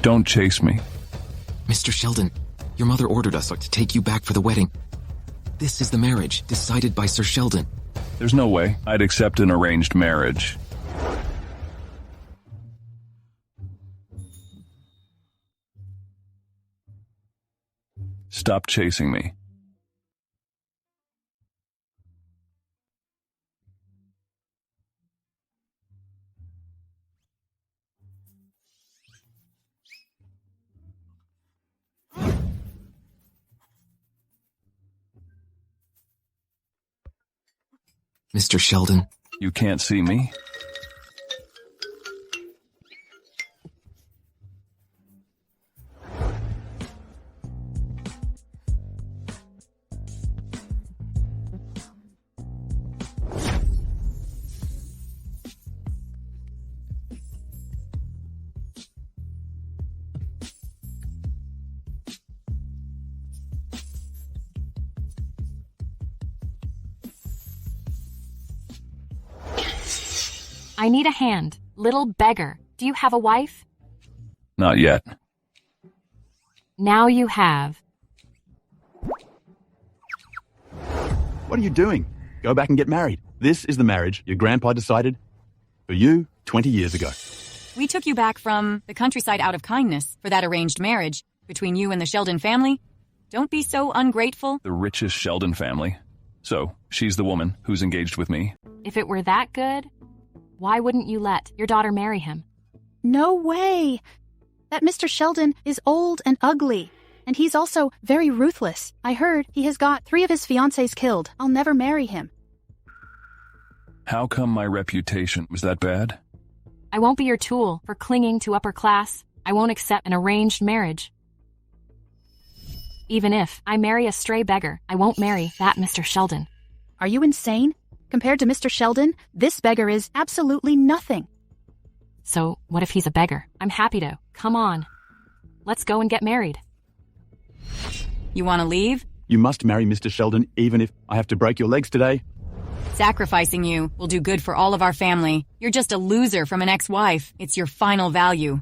Don't chase me. Mr. Sheldon, your mother ordered us to take you back for the wedding. This is the marriage decided by Sir Sheldon. There's no way I'd accept an arranged marriage. Stop chasing me. Mr. Sheldon. You can't see me? I need a hand. Little beggar, do you have a wife? Not yet. Now you have. What are you doing? Go back and get married. This is the marriage your grandpa decided for you 20 years ago. We took you back from the countryside out of kindness for that arranged marriage between you and the Sheldon family. Don't be so ungrateful. The richest Sheldon family. So, she's the woman who's engaged with me. If it were that good, why wouldn't you let your daughter marry him? No way! That Mr. Sheldon is old and ugly, and he's also very ruthless. I heard he has got 3 of his fiancées killed. I'll never marry him. How come my reputation was that bad? I won't be your tool for clinging to upper class. I won't accept an arranged marriage. Even if I marry a stray beggar, I won't marry that Mr. Sheldon. Are you insane? Compared to Mr. Sheldon, this beggar is absolutely nothing. So, what if he's a beggar? I'm happy to. Come on. Let's go and get married. You want to leave? You must marry Mr. Sheldon even if I have to break your legs today. Sacrificing you will do good for all of our family. You're just a loser from an ex-wife. It's your final value.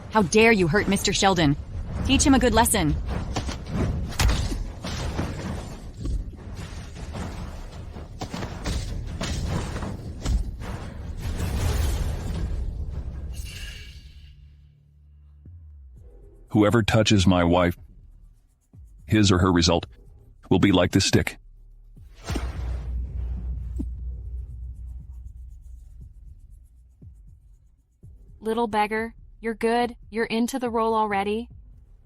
How dare you hurt Mr. Sheldon? Teach him a good lesson. Whoever touches my wife, his or her result will be like this stick. Little beggar, you're good. You're into the role already.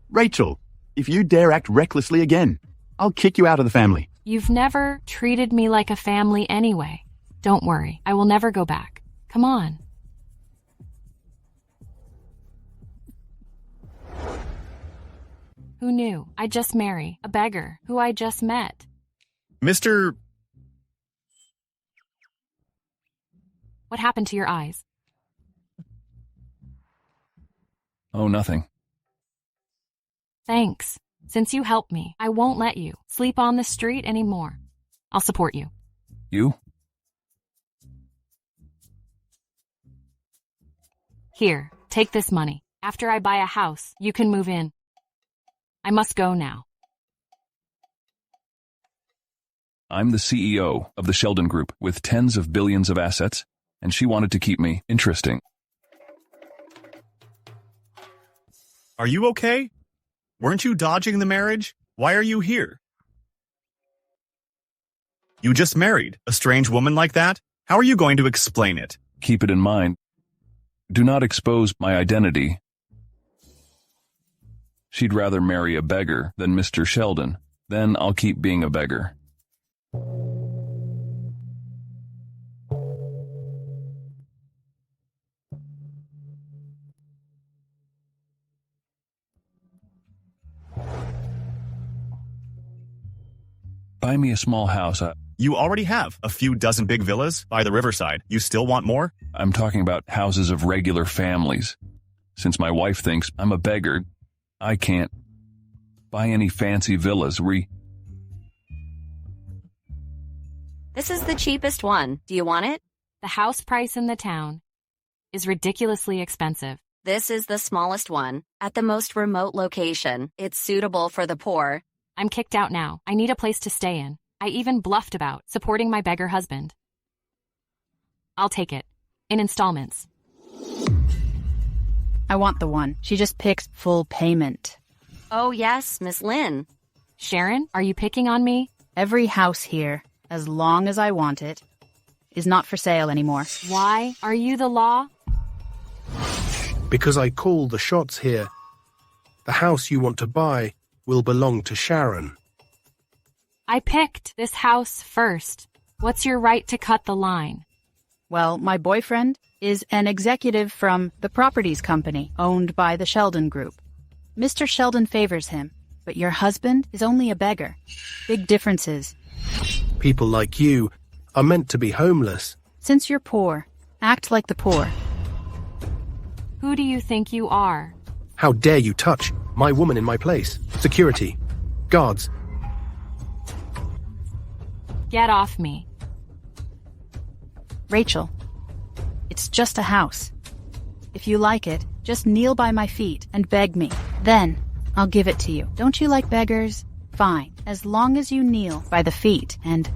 Rachel, if you dare act recklessly again, I'll kick you out of the family. You've never treated me like a family anyway. Don't worry, I will never go back. Come on. Who knew? I'd just marry a beggar who I just met. Mr. What happened to your eyes? Oh, nothing. Thanks. Since you helped me, I won't let you sleep on the street anymore. I'll support you. You? Here, take this money. After I buy a house, you can move in. I must go now. I'm the CEO of the Sheldon Group with tens of billions of assets, and she wanted to keep me interesting. Are you okay? Weren't you dodging the marriage? Why are you here? You just married a strange woman like that? How are you going to explain it? Keep it in mind. Do not expose my identity. She'd rather marry a beggar than Mr. Sheldon. Then I'll keep being a beggar. Buy me a small house. You already have a few dozen big villas by the riverside. You still want more? I'm talking about houses of regular families. Since my wife thinks I'm a beggar, I can't buy any fancy villas. This is the cheapest one. Do you want it? The The house price in the town is ridiculously expensive. This is the smallest one, at the most remote location. It's suitable for the poor. I'm kicked out now. I need a place to stay in. I even bluffed about supporting my beggar husband. I'll take it. In installments. I want the one. She just picks full payment. Oh yes, Miss Lin. Sharon, are you picking on me? Every house here, as long as I want it, is not for sale anymore. Why? Are you the law? Because I call the shots here. The house you want to buy will belong to Sharon. I picked this house first. What's your right to cut the line? Well, my boyfriend is an executive from the properties company owned by the Sheldon Group. Mr. Sheldon favors him, but your husband is only a beggar. Big differences. People like you are meant to be homeless. Since you're poor, act like the poor. Who do you think you are? How dare you touch my woman in my place? Security. Guards. Get off me. Rachel, it's just a house. If you like it, just kneel by my feet and beg me. Then I'll give it to you. Don't you like beggars? Fine, as long as you kneel by the feet and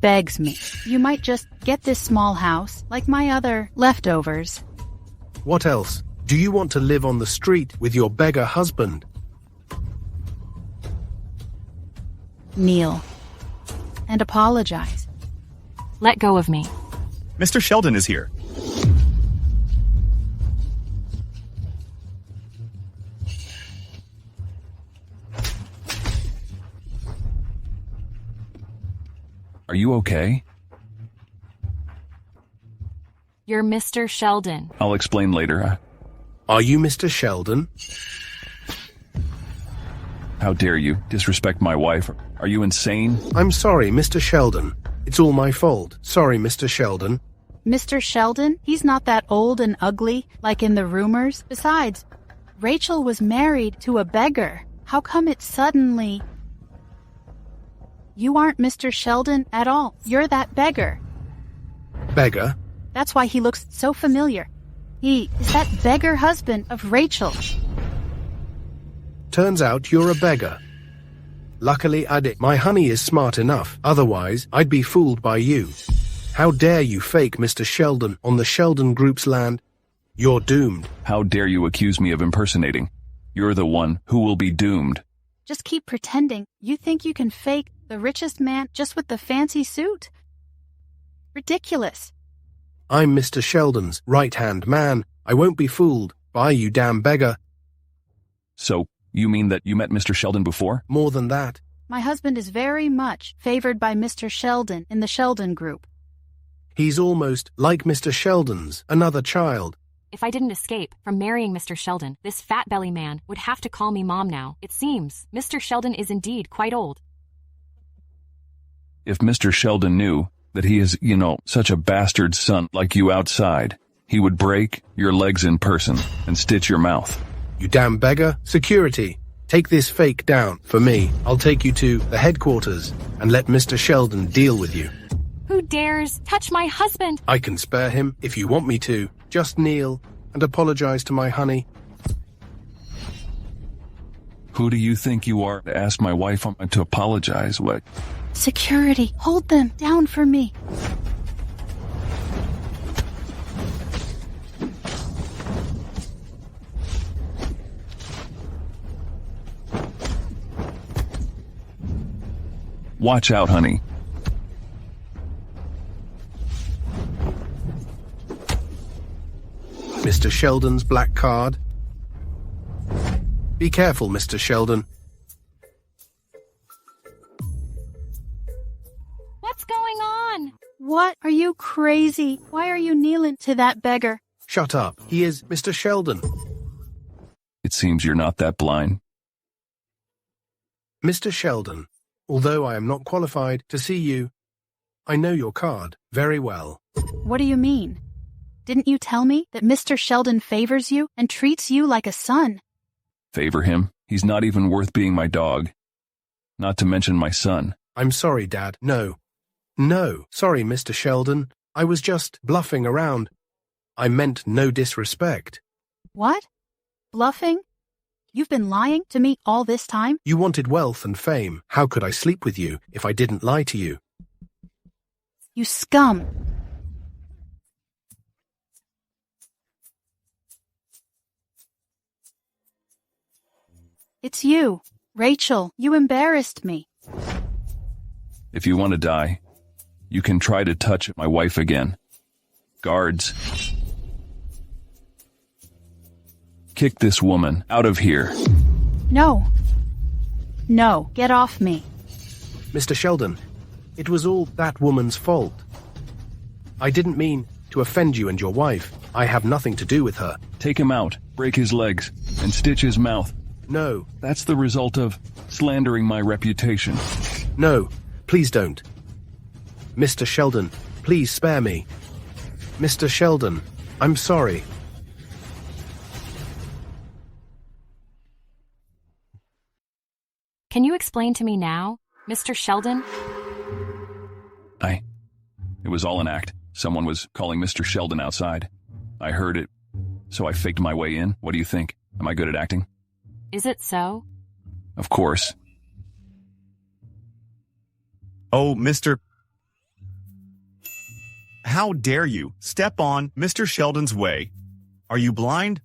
begs me. You might just get this small house like my other leftovers. What else? Do you want to live on the street with your beggar husband? Kneel and apologize. Let go of me. Mr. Sheldon is here. Are you okay? You're Mr. Sheldon. I'll explain later. Are you Mr. Sheldon? How dare you disrespect my wife? Are you insane? I'm sorry, Mr. Sheldon. It's all my fault. Sorry, Mr. Sheldon. Mr. Sheldon? He's not that old and ugly like in the rumors. Besides, Rachel was married to a beggar. How come it suddenly... You aren't Mr. Sheldon at all. You're that beggar. Beggar? That's why he looks so familiar. He is that beggar husband of Rachel. Turns out you're a beggar. Luckily, my honey is smart enough. Otherwise, I'd be fooled by you. How dare you fake Mr. Sheldon on the Sheldon Group's land? You're doomed. How dare you accuse me of impersonating? You're the one who will be doomed. Just keep pretending. You think you can fake the richest man just with the fancy suit? Ridiculous. I'm Mr. Sheldon's right-hand man. I won't be fooled by you damn beggar. So, you mean that you met Mr. Sheldon before? More than that. My husband is very much favored by Mr. Sheldon in the Sheldon Group. He's almost like Mr. Sheldon's another child. If I didn't escape from marrying Mr. Sheldon, this fat belly man would have to call me mom now. It seems Mr. Sheldon is indeed quite old. If Mr. Sheldon knew that he is, such a bastard son like you outside, he would break your legs in person and stitch your mouth. You damn beggar. Security. Take this fake down for me. I'll take you to the headquarters and let Mr. Sheldon deal with you. Who dares touch my husband? I can spare him if you want me to. Just kneel and apologize to my honey. Who do you think you are to ask my wife to apologize? What? Security, hold them down for me. Watch out, honey. Mr. Sheldon's black card. Be careful, Mr. Sheldon. What's going on? What? Are you crazy? Why are you kneeling to that beggar? Shut up. He is Mr. Sheldon. It seems you're not that blind. Mr. Sheldon, although I am not qualified to see you, I know your card very well. What do you mean? Didn't you tell me that Mr. Sheldon favors you and treats you like a son? Favor him? He's not even worth being my dog. Not to mention my son. I'm sorry, Dad. No. No. Sorry, Mr. Sheldon. I was just bluffing around. I meant no disrespect. What? Bluffing? You've been lying to me all this time? You wanted wealth and fame. How could I sleep with you if I didn't lie to you? You scum! It's you. Rachel, you embarrassed me. If you want to die, you can try to touch my wife again. Guards. Kick this woman out of here. No. No, get off me. Mr. Sheldon, it was all that woman's fault. I didn't mean to offend you and your wife. I have nothing to do with her. Take him out, break his legs, and stitch his mouth. No. That's the result of slandering my reputation. No, please don't. Mr. Sheldon, please spare me. Mr. Sheldon, I'm sorry. Can you explain to me now, Mr. Sheldon? It was all an act. Someone was calling Mr. Sheldon outside. I heard it, so I faked my way in. What do you think? Am I good at acting? Is it so? Of course. Oh, Mr. How dare you step on Mr. Sheldon's way? Are you blind?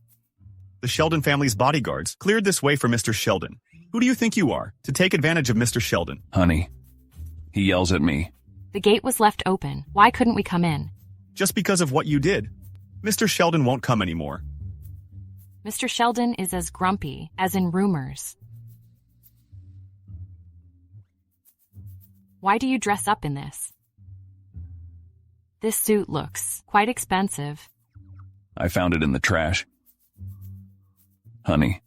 The Sheldon family's bodyguards cleared this way for Mr. Sheldon. Who do you think you are to take advantage of Mr. Sheldon? Honey, he yells at me. The gate was left open. Why couldn't we come in? Just because of what you did. Mr. Sheldon won't come anymore. Mr. Sheldon is as grumpy as in rumors. Why do you dress up in this? This suit looks quite expensive. I found it in the trash. Honey,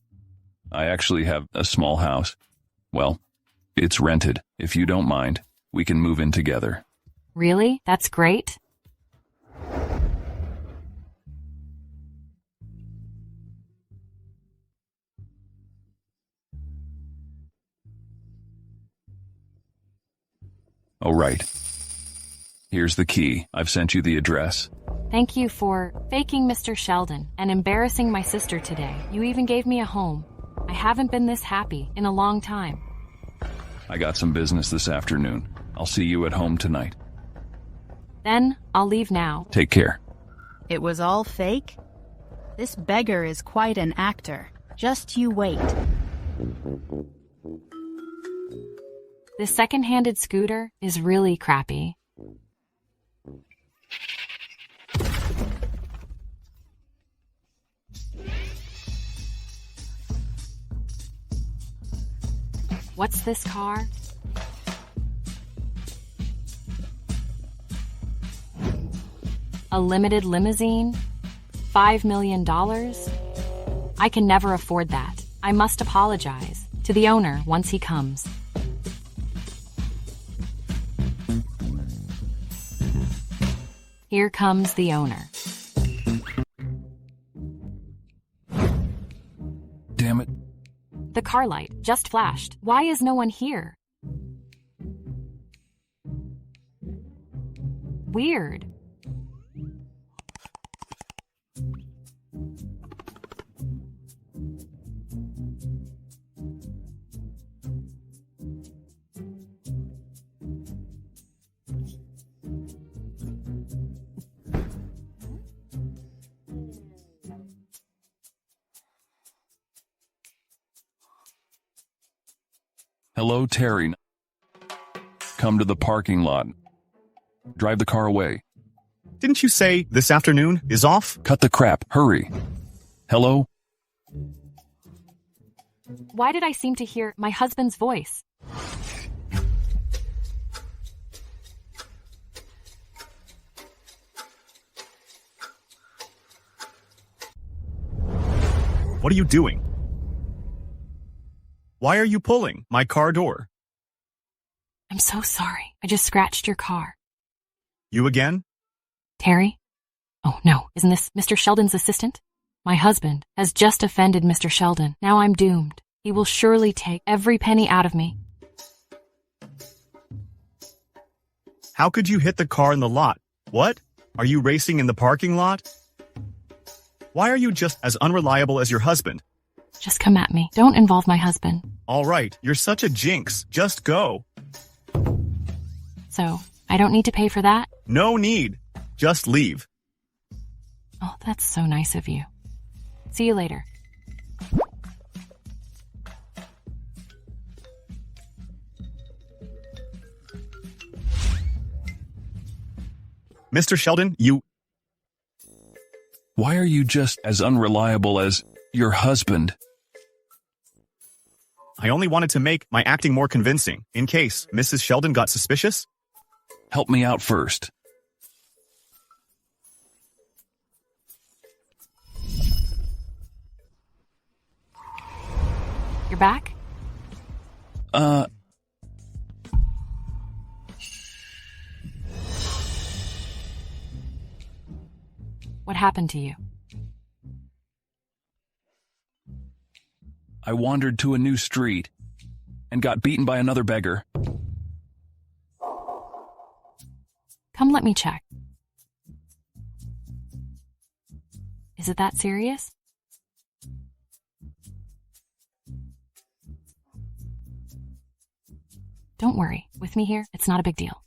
I actually have a small house. Well, it's rented. If you don't mind, we can move in together. Really? That's great. Oh, right. Here's the key. I've sent you the address. Thank you for faking Mr. Sheldon and embarrassing my sister today. You even gave me a home. I haven't been this happy in a long time. I got some business this afternoon. I'll see you at home tonight. Then I'll leave now. Take care. It was all fake? This beggar is quite an actor. Just you wait. This second-handed scooter is really crappy. What's this car? A limited limousine? $5 million? I can never afford that. I must apologize to the owner once he comes. Here comes the owner. Damn it. The car light just flashed. Why is no one here? Weird. Hello, Terry. Come to the parking lot. Drive the car away. Didn't you say this afternoon is off? Cut the crap. Hurry. Hello? Why did I seem to hear my husband's voice? What are you doing? Why are you pulling my car door? I'm so sorry. I just scratched your car. You again? Terry? Oh, no. Isn't this Mr. Sheldon's assistant? My husband has just offended Mr. Sheldon. Now I'm doomed. He will surely take every penny out of me. How could you hit the car in the lot? What? Are you racing in the parking lot? Why are you just as unreliable as your husband? Just come at me. Don't involve my husband. All right, you're such a jinx. Just go. So, I don't need to pay for that? No need. Just leave. Oh, that's so nice of you. See you later. Mr. Sheldon, you... Why are you just as unreliable as your husband? I only wanted to make my acting more convincing, in case Mrs. Sheldon got suspicious. Help me out first. You're back? What happened to you? I wandered to a new street and got beaten by another beggar. Come let me check. Is it that serious? Don't worry. With me here, it's not a big deal.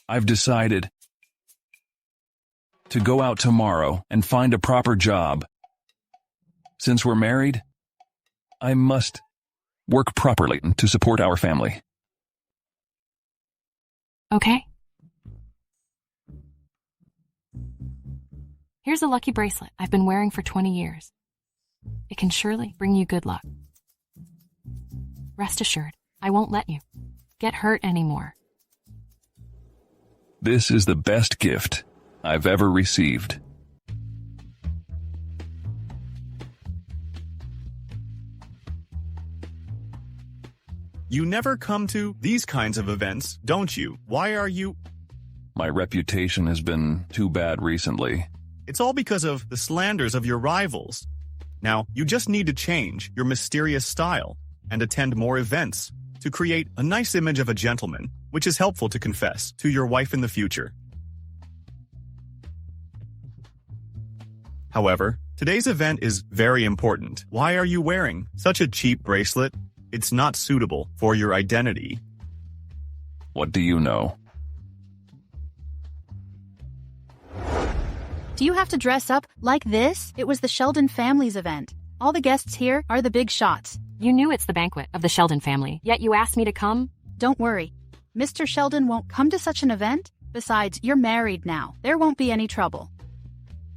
I've decided to go out tomorrow and find a proper job. Since we're married, I must work properly to support our family. Okay. Here's a lucky bracelet I've been wearing for 20 years. It can surely bring you good luck. Rest assured, I won't let you get hurt anymore. This is the best gift I've ever received. You never come to these kinds of events, don't you? Why are you... My reputation has been too bad recently. It's all because of the slanders of your rivals. Now, you just need to change your mysterious style and attend more events to create a nice image of a gentleman, which is helpful to confess to your wife in the future. However, today's event is very important. Why are you wearing such a cheap bracelet? It's not suitable for your identity. What do you know? Do you have to dress up like this? It was the Sheldon family's event. All the guests here are the big shots. You knew it's the banquet of the Sheldon family, yet you asked me to come? Don't worry. Mr. Sheldon won't come to such an event. Besides, you're married now. There won't be any trouble.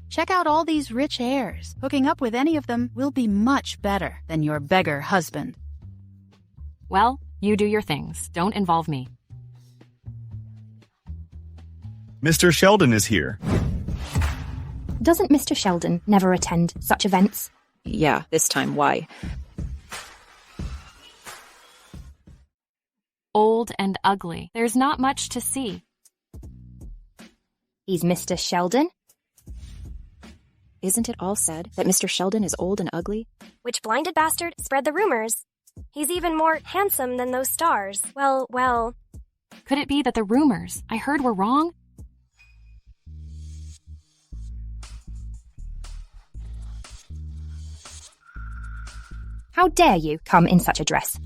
Check out all these rich heirs. Hooking up with any of them will be much better than your beggar husband. Well, you do your things. Don't involve me. Mr. Sheldon is here. Doesn't Mr. Sheldon never attend such events? Yeah, this time, why? Old and ugly. There's not much to see. He's Mr. Sheldon. Isn't it all said that Mr. Sheldon is old and ugly? Which blinded bastard spread the rumors. He's even more handsome than those stars. Well. Could it be that the rumors I heard were wrong? How dare you come in such a dress?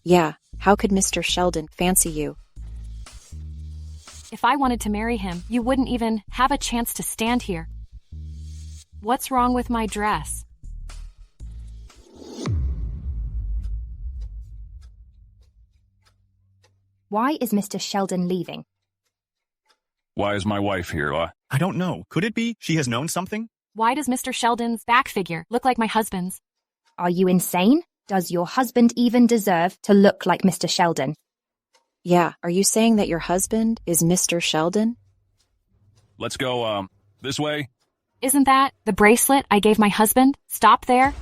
Yeah, how could Mr. Sheldon fancy you? If I wanted to marry him, you wouldn't even have a chance to stand here. What's wrong with my dress? Why is Mr. Sheldon leaving? Why is my wife here? I don't know. Could it be she has known something? Why does Mr. Sheldon's back figure look like my husband's? Are you insane? Does your husband even deserve to look like Mr. Sheldon? Yeah, are you saying that your husband is Mr. Sheldon? Let's go, this way. Isn't that the bracelet I gave my husband? Stop there.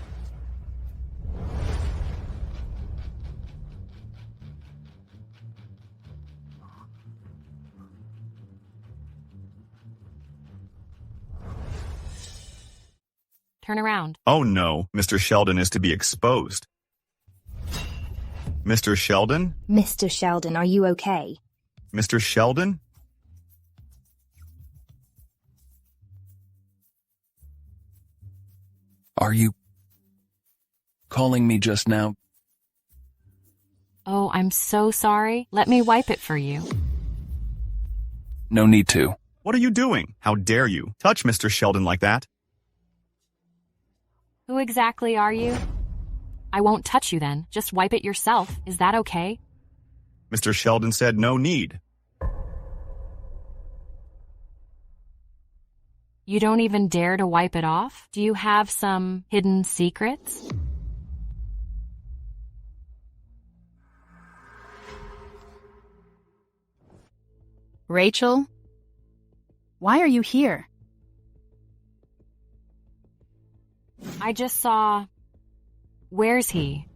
Turn around. Oh no, Mr. Sheldon is to be exposed. Mr. Sheldon? Mr. Sheldon, are you okay? Mr. Sheldon? Are you calling me just now? Oh, I'm so sorry. Let me wipe it for you. No need to. What are you doing? How dare you touch Mr. Sheldon like that? Who exactly are you? I won't touch you then. Just wipe it yourself. Is that okay? Mr. Sheldon said no need. You don't even dare to wipe it off? Do you have some hidden secrets? Rachel? Why are you here? I just saw... Where's he?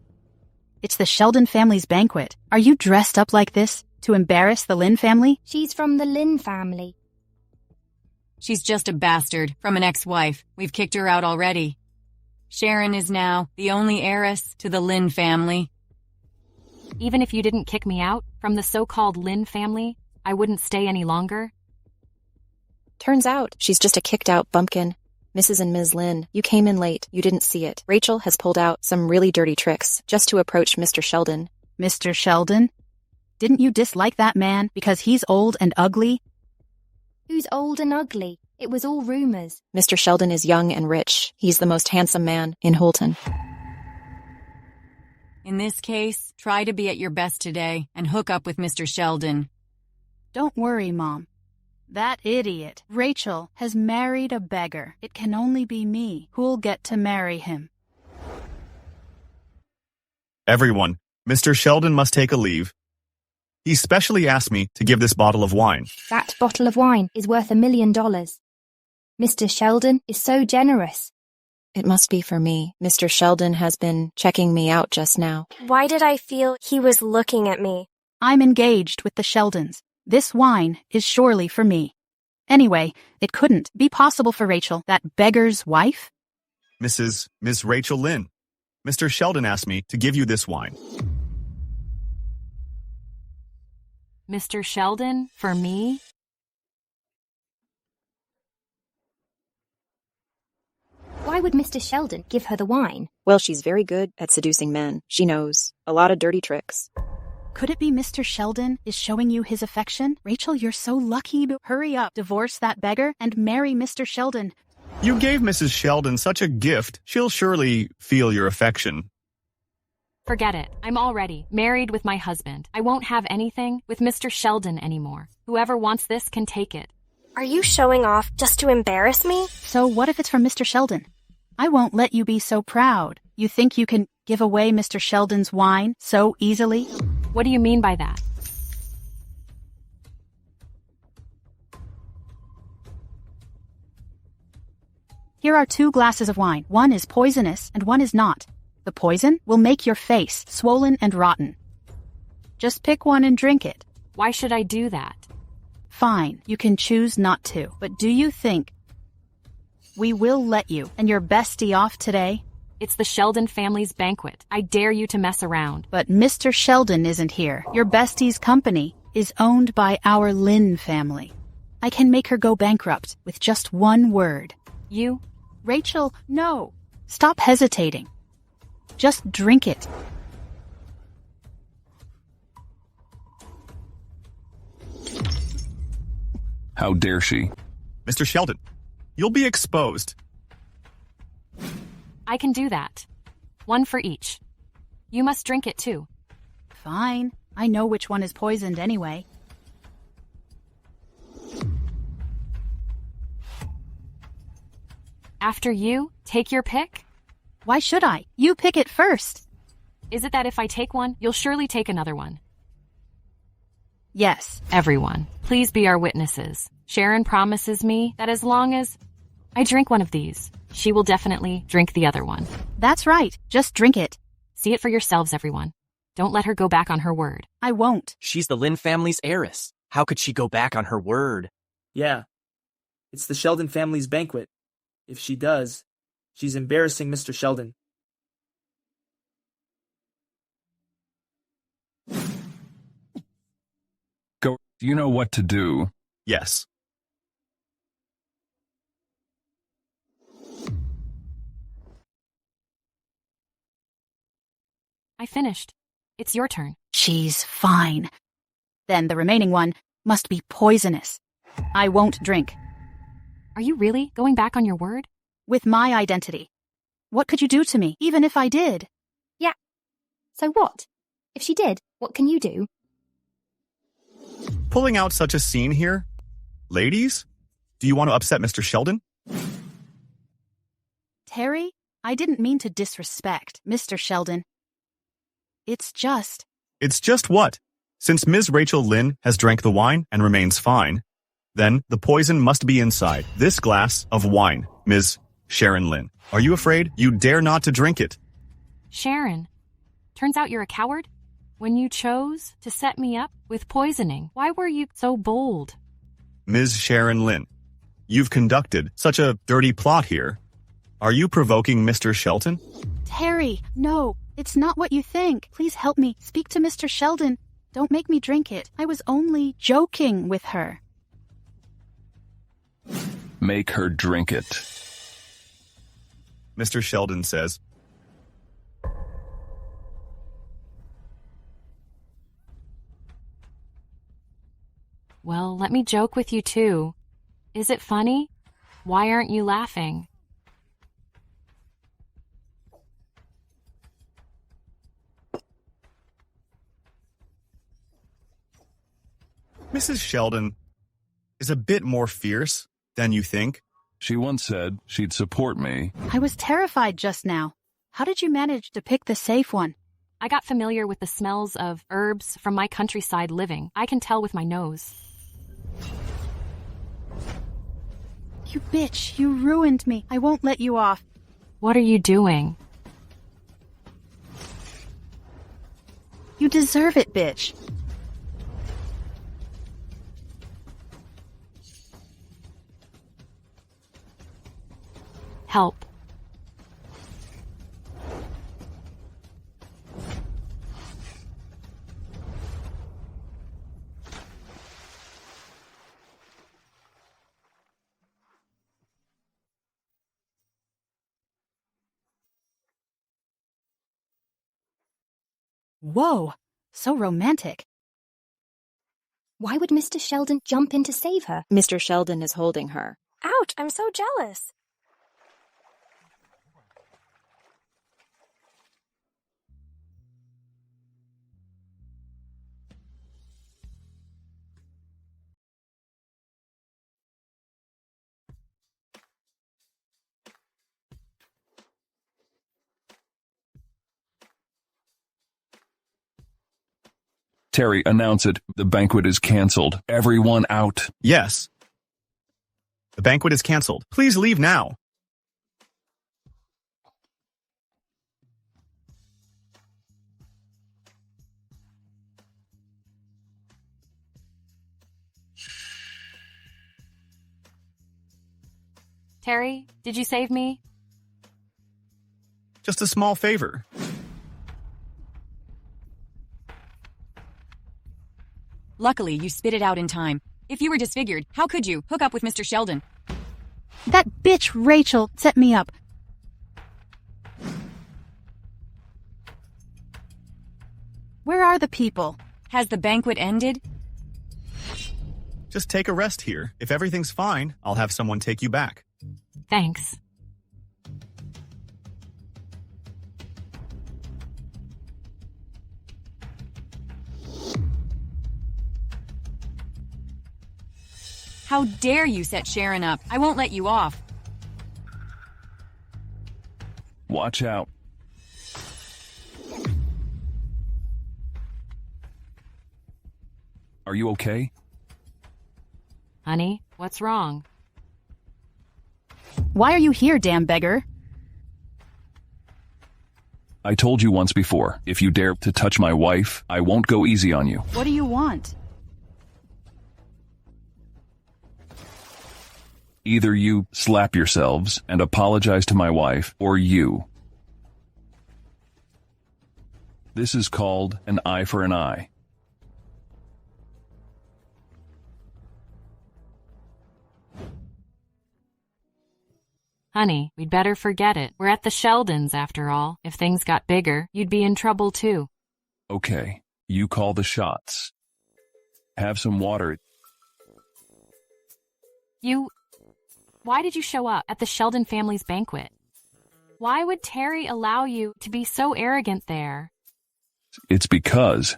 It's the Sheldon family's banquet. Are you dressed up like this to embarrass the Lin family? She's from the Lin family. She's just a bastard from an ex-wife. We've kicked her out already. Sharon is now the only heiress to the Lin family. Even if you didn't kick me out from the so-called Lin family, I wouldn't stay any longer. Turns out she's just a kicked-out bumpkin. Mrs. and Ms. Lin, you came in late. You didn't see it. Rachel has pulled out some really dirty tricks just to approach Mr. Sheldon. Mr. Sheldon? Didn't you dislike that man because he's old and ugly? Who's old and ugly? It was all rumors. Mr. Sheldon is young and rich. He's the most handsome man in Holton. In this case, try to be at your best today and hook up with Mr. Sheldon. Don't worry, Mom. That idiot, Rachel, has married a beggar. It can only be me who'll get to marry him. Everyone, Mr. Sheldon must take a leave. He specially asked me to give this bottle of wine. That bottle of wine is worth $1 million. Mr. Sheldon is so generous. It must be for me. Mr. Sheldon has been checking me out just now. Why did I feel he was looking at me? I'm engaged with the Sheldons. This wine is surely for me. Anyway, it couldn't be possible for Rachel, that beggar's wife? Miss Rachel Lin, Mr. Sheldon asked me to give you this wine. Mr. Sheldon, for me? Why would Mr. Sheldon give her the wine? Well, she's very good at seducing men. She knows a lot of dirty tricks. Could it be Mr. Sheldon is showing you his affection? Rachel, you're so lucky. Hurry up, divorce that beggar, and marry Mr. Sheldon. You gave Mrs. Sheldon such a gift. She'll surely feel your affection. Forget it. I'm already married with my husband. I won't have anything with Mr. Sheldon anymore. Whoever wants this can take it. Are you showing off just to embarrass me? So what if it's from Mr. Sheldon? I won't let you be so proud. You think you can give away Mr. Sheldon's wine so easily? What do you mean by that? Here are 2 glasses of wine. One is poisonous and one is not. The poison will make your face swollen and rotten. Just pick one and drink it. Why should I do that? Fine, you can choose not to. But do you think we will let you and your bestie off today? It's the Sheldon family's banquet. I dare you to mess around. But Mr. Sheldon isn't here. Your bestie's company is owned by our Lin family. I can make her go bankrupt with just one word. You? Rachel, no. Stop hesitating. Just drink it. How dare she? Mr. Sheldon, you'll be exposed. I can do that. One for each. You must drink it too. Fine. I know which one is poisoned anyway. After you, take your pick? Why should I? You pick it first. Is it that if I take one, you'll surely take another one? Yes. Everyone, please be our witnesses. Sharon promises me that as long as I drink one of these, she will definitely drink the other one. That's right. Just drink it. See it for yourselves, everyone. Don't let her go back on her word. I won't. She's the Lin family's heiress. How could she go back on her word? Yeah. It's the Sheldon family's banquet. If she does, she's embarrassing Mr. Sheldon. Go. Do you know what to do? Yes. I finished. It's your turn. She's fine. Then the remaining one must be poisonous. I won't drink. Are you really going back on your word? With my identity. What could you do to me, even if I did? Yeah. So what? If she did, what can you do? Pulling out such a scene here? Ladies? Do you want to upset Mr. Sheldon? Terry, I didn't mean to disrespect Mr. Sheldon. It's just what? Since Ms. Rachel Lynn has drank the wine and remains fine, then the poison must be inside this glass of wine, Ms. Sharon Lynn. Are you afraid? You dare not to drink it. Sharon, turns out you're a coward? When you chose to set me up with poisoning, why were you so bold? Ms. Sharon Lynn, you've conducted such a dirty plot here. Are you provoking Mr. Shelton? Terry, no, it's not what you think. Please help me. Speak to Mr. Sheldon. Don't make me drink it. I was only joking with her. Make her drink it. Mr. Sheldon says, Well, let me joke with you too. Is it funny? Why aren't you laughing? Mrs. Sheldon is a bit more fierce than you think. She once said she'd support me. I was terrified just now. How did you manage to pick the safe one? I got familiar with the smells of herbs from my countryside living. I can tell with my nose. You bitch, you ruined me. I won't let you off. What are you doing? You deserve it, bitch. Help. Whoa, so romantic. Why would Mr. Sheldon jump in to save her? Mr. Sheldon is holding her. Ouch, I'm so jealous. Terry, announce it. The banquet is canceled. Everyone out. Yes. The banquet is canceled. Please leave now. Terry, did you save me? Just a small favor. Luckily, you spit it out in time. If you were disfigured, how could you hook up with Mr. Sheldon? That bitch Rachel set me up. Where are the people? Has the banquet ended? Just take a rest here. If everything's fine, I'll have someone take you back. Thanks. How dare you set Sharon up? I won't let you off. Watch out. Are you okay? Honey, what's wrong? Why are you here, damn beggar? I told you once before, if you dare to touch my wife, I won't go easy on you. What do you want? Either you slap yourselves and apologize to my wife, or you. This is called an eye for an eye. Honey, we'd better forget it. We're at the Sheldons, after all. If things got bigger, you'd be in trouble too. Okay, you call the shots. Have some water. Why did you show up at the Sheldon family's banquet? Why would Terry allow you to be so arrogant there? It's because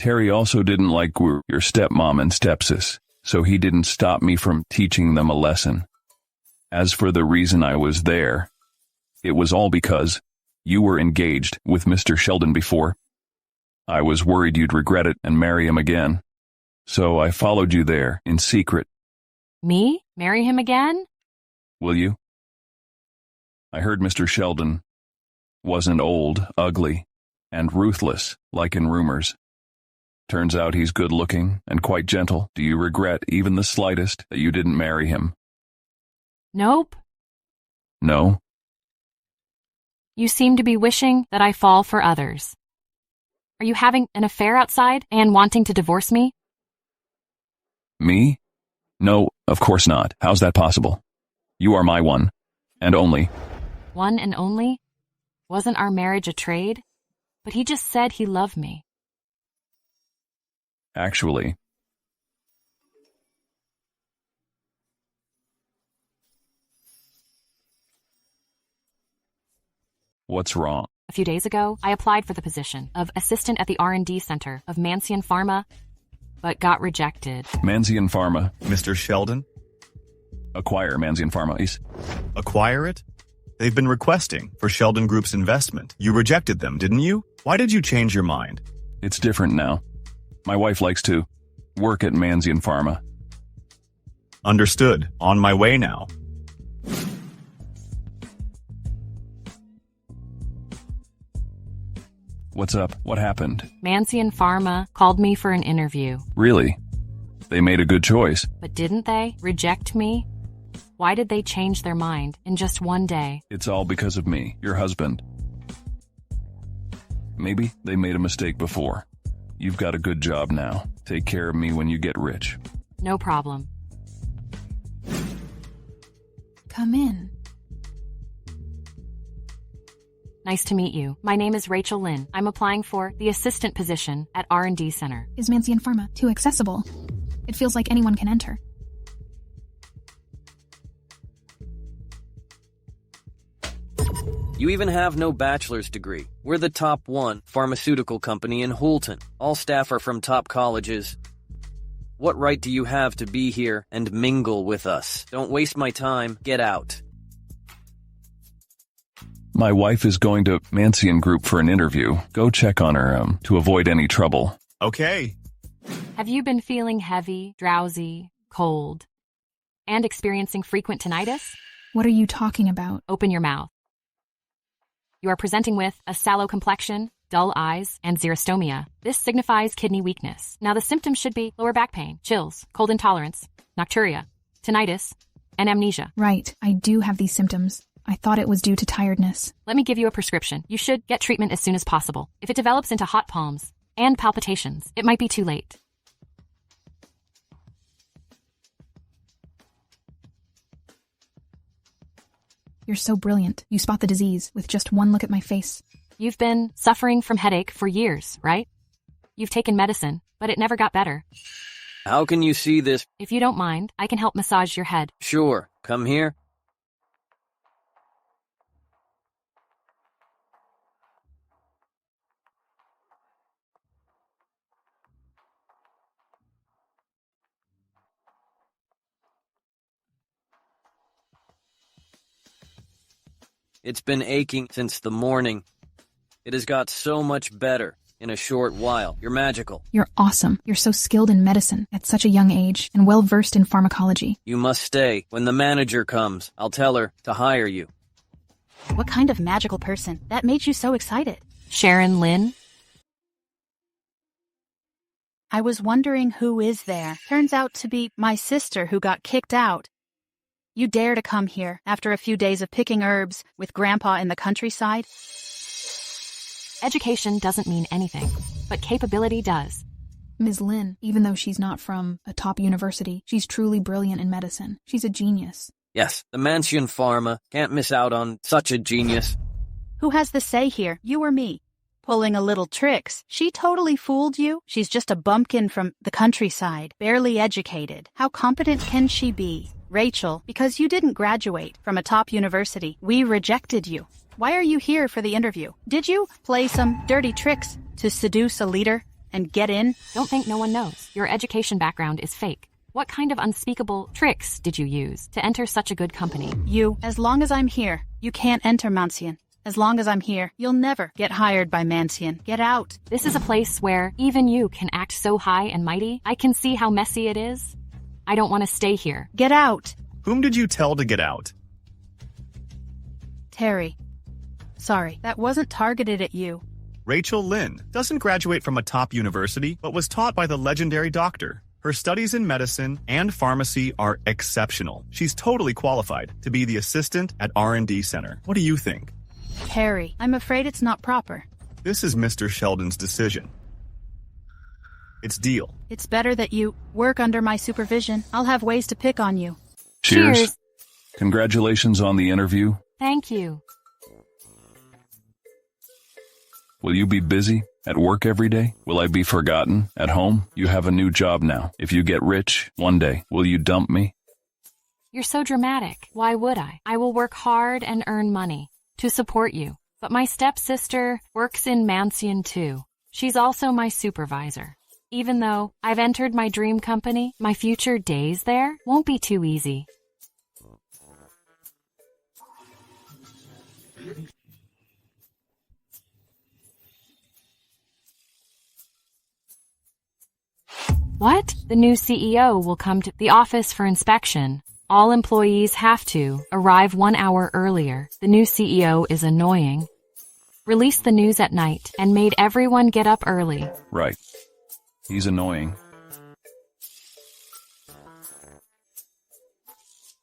Terry also didn't like your stepmom and stepsis, so he didn't stop me from teaching them a lesson. As for the reason I was there, it was all because you were engaged with Mr. Sheldon before. I was worried you'd regret it and marry him again, so I followed you there in secret. Me? Marry him again? Will you? I heard Mr. Sheldon wasn't old, ugly, and ruthless, like in rumors. Turns out he's good-looking and quite gentle. Do you regret even the slightest that you didn't marry him? Nope. No? You seem to be wishing that I fall for others. Are you having an affair outside and wanting to divorce me? Me? No, of course not. How's that possible? You are my one and only. One and only? Wasn't our marriage a trade? But he just said he loved me. Actually, what's wrong? A few days ago, I applied for the position of assistant at the R&D center of Mansion Pharma, but got rejected. Mansion Pharma. Mr. Sheldon? Acquire Mansion Pharma, please. Acquire it? They've been requesting for Sheldon Group's investment. You rejected them, didn't you? Why did you change your mind? It's different now. My wife likes to work at Mansion Pharma. Understood. On my way now. What's up? What happened? Mansion Pharma called me for an interview. Really? They made a good choice. But didn't they reject me? Why did they change their mind in just one day? It's all because of me, your husband. Maybe they made a mistake before. You've got a good job now. Take care of me when you get rich. No problem. Come in. Nice to meet you. My name is Rachel Lynn. I'm applying for the assistant position at R&D Center. Is Mansion Pharma too accessible? It feels like anyone can enter. You even have no bachelor's degree. We're the top one pharmaceutical company in Houlton. All staff are from top colleges. What right do you have to be here and mingle with us? Don't waste my time. Get out. My wife is going to Mansion Group for an interview. Go check on her to avoid any trouble. Okay. Have you been feeling heavy, drowsy, cold, and experiencing frequent tinnitus? What are you talking about? Open your mouth. You are presenting with a sallow complexion, dull eyes, and xerostomia. This signifies kidney weakness. Now the symptoms should be lower back pain, chills, cold intolerance, nocturia, tinnitus, and amnesia. Right, I do have these symptoms. I thought it was due to tiredness. Let me give you a prescription. You should get treatment as soon as possible. If it develops into hot palms and palpitations, it might be too late. You're so brilliant. You spot the disease with just one look at my face. You've been suffering from headache for years, right? You've taken medicine, but it never got better. How can you see this? If you don't mind, I can help massage your head. Sure. Come here. It's been aching since the morning. It has got so much better in a short while. You're magical. You're awesome. You're so skilled in medicine at such a young age and well-versed in pharmacology. You must stay. When the manager comes, I'll tell her to hire you. What kind of magical person? That made you so excited. Sharon Lynn? I was wondering who is there. Turns out to be my sister who got kicked out. You dare to come here after a few days of picking herbs with Grandpa in the countryside? Education doesn't mean anything, but capability does. Ms. Lynn, even though she's not from a top university, she's truly brilliant in medicine. She's a genius. Yes, the Mansion Pharma. Can't miss out on such a genius. Who has the say here, you or me? Pulling a little tricks. She totally fooled you? She's just a bumpkin from the countryside, barely educated. How competent can she be? Rachel, because you didn't graduate from a top university, we rejected you. Why are you here for the interview? Did you play some dirty tricks to seduce a leader and get in? Don't think no one knows. Your education background is fake. What kind of unspeakable tricks did you use to enter such a good company? You, as long as I'm here, you can't enter Mansion. As long as I'm here, you'll never get hired by Mansion. Get out. This is a place where even you can act so high and mighty. I can see how messy it is. I don't want to stay here. Get out. Whom did you tell to get out? Terry. Sorry, that wasn't targeted at you. Rachel Lynn doesn't graduate from a top university, but was taught by the legendary doctor. Her studies in medicine and pharmacy are exceptional. She's totally qualified to be the assistant at R&D Center. What do you think? Terry, I'm afraid it's not proper. This is Mr. Sheldon's decision. It's deal. It's better that you work under my supervision. I'll have ways to pick on you. Cheers. Congratulations on the interview. Thank you. Will you be busy at work every day? Will I be forgotten at home? You have a new job now. If you get rich one day, will you dump me? You're so dramatic. Why would I? I will work hard and earn money to support you. But my stepsister works in Mansion too. She's also my supervisor. Even though I've entered my dream company, my future days there won't be too easy. What? The new CEO will come to the office for inspection. All employees have to arrive 1 hour earlier. The new CEO is annoying. Released the news at night and made everyone get up early. Right. He's annoying.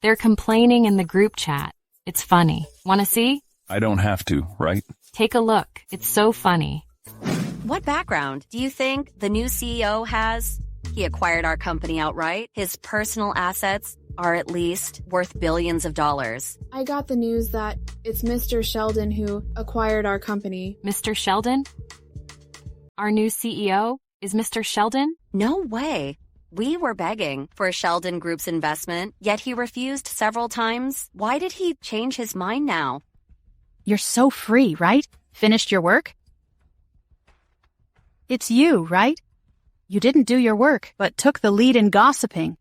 They're complaining in the group chat. It's funny. Wanna see? I don't have to, right? Take a look. It's so funny. What background do you think the new CEO has? He acquired our company outright. His personal assets are at least worth billions of dollars. I got the news that it's Mr. Sheldon who acquired our company. Mr. Sheldon? Our new CEO is Mr. Sheldon? No way. We were begging for Sheldon Group's investment, yet he refused several times. Why did he change his mind now? You're so free, right? Finished your work? It's you, right? You didn't do your work, but took the lead in gossiping.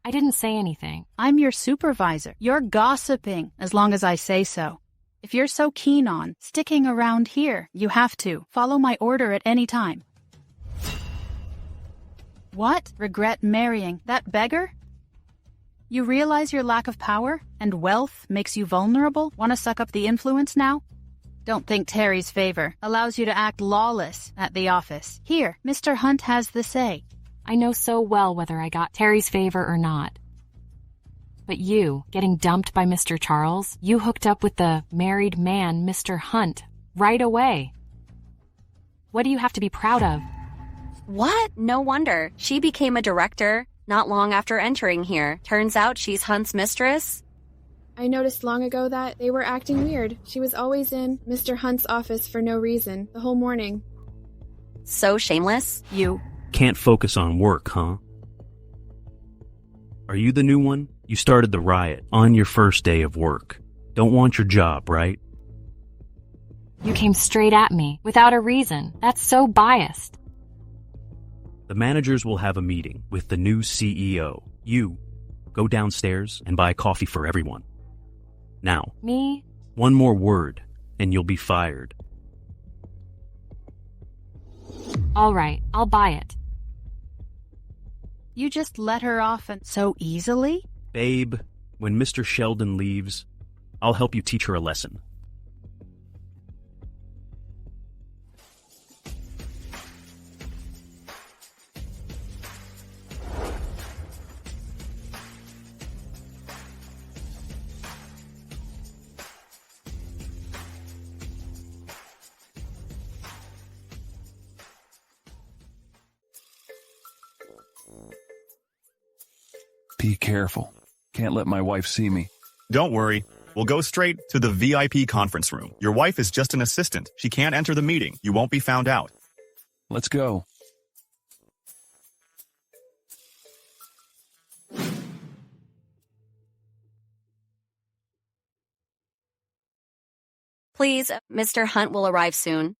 I didn't say anything. I'm your supervisor. You're gossiping, as long as I say so. If you're so keen on sticking around here, you have to follow my order at any time. What? Regret marrying that beggar? You realize your lack of power and wealth makes you vulnerable? Want to suck up the influence now? Don't think Terry's favor allows you to act lawless at the office. Here, Mr. Hunt has the say. I know so well whether I got Terry's favor or not. But you, getting dumped by Mr. Charles, you hooked up with the married man, Mr. Hunt, right away. What do you have to be proud of? What? No wonder. She became a director not long after entering here. Turns out she's Hunt's mistress. I noticed long ago that they were acting weird. She was always in Mr. Hunt's office for no reason, the whole morning. So shameless. You can't focus on work, huh? Are you the new one? You started the riot on your first day of work. Don't want your job, right? You came straight at me without a reason. That's so biased. The managers will have a meeting with the new CEO. You go downstairs and buy coffee for everyone. Now, Me? one more word and you'll be fired. All right, I'll buy it. You just let her off and so easily? Babe, when Mr. Sheldon leaves, I'll help you teach her a lesson. Be careful. Can't let my wife see me. Don't worry. We'll go straight to the VIP conference room. Your wife is just an assistant. She can't enter the meeting. You won't be found out. Let's go. Please, Mr. Hunt will arrive soon.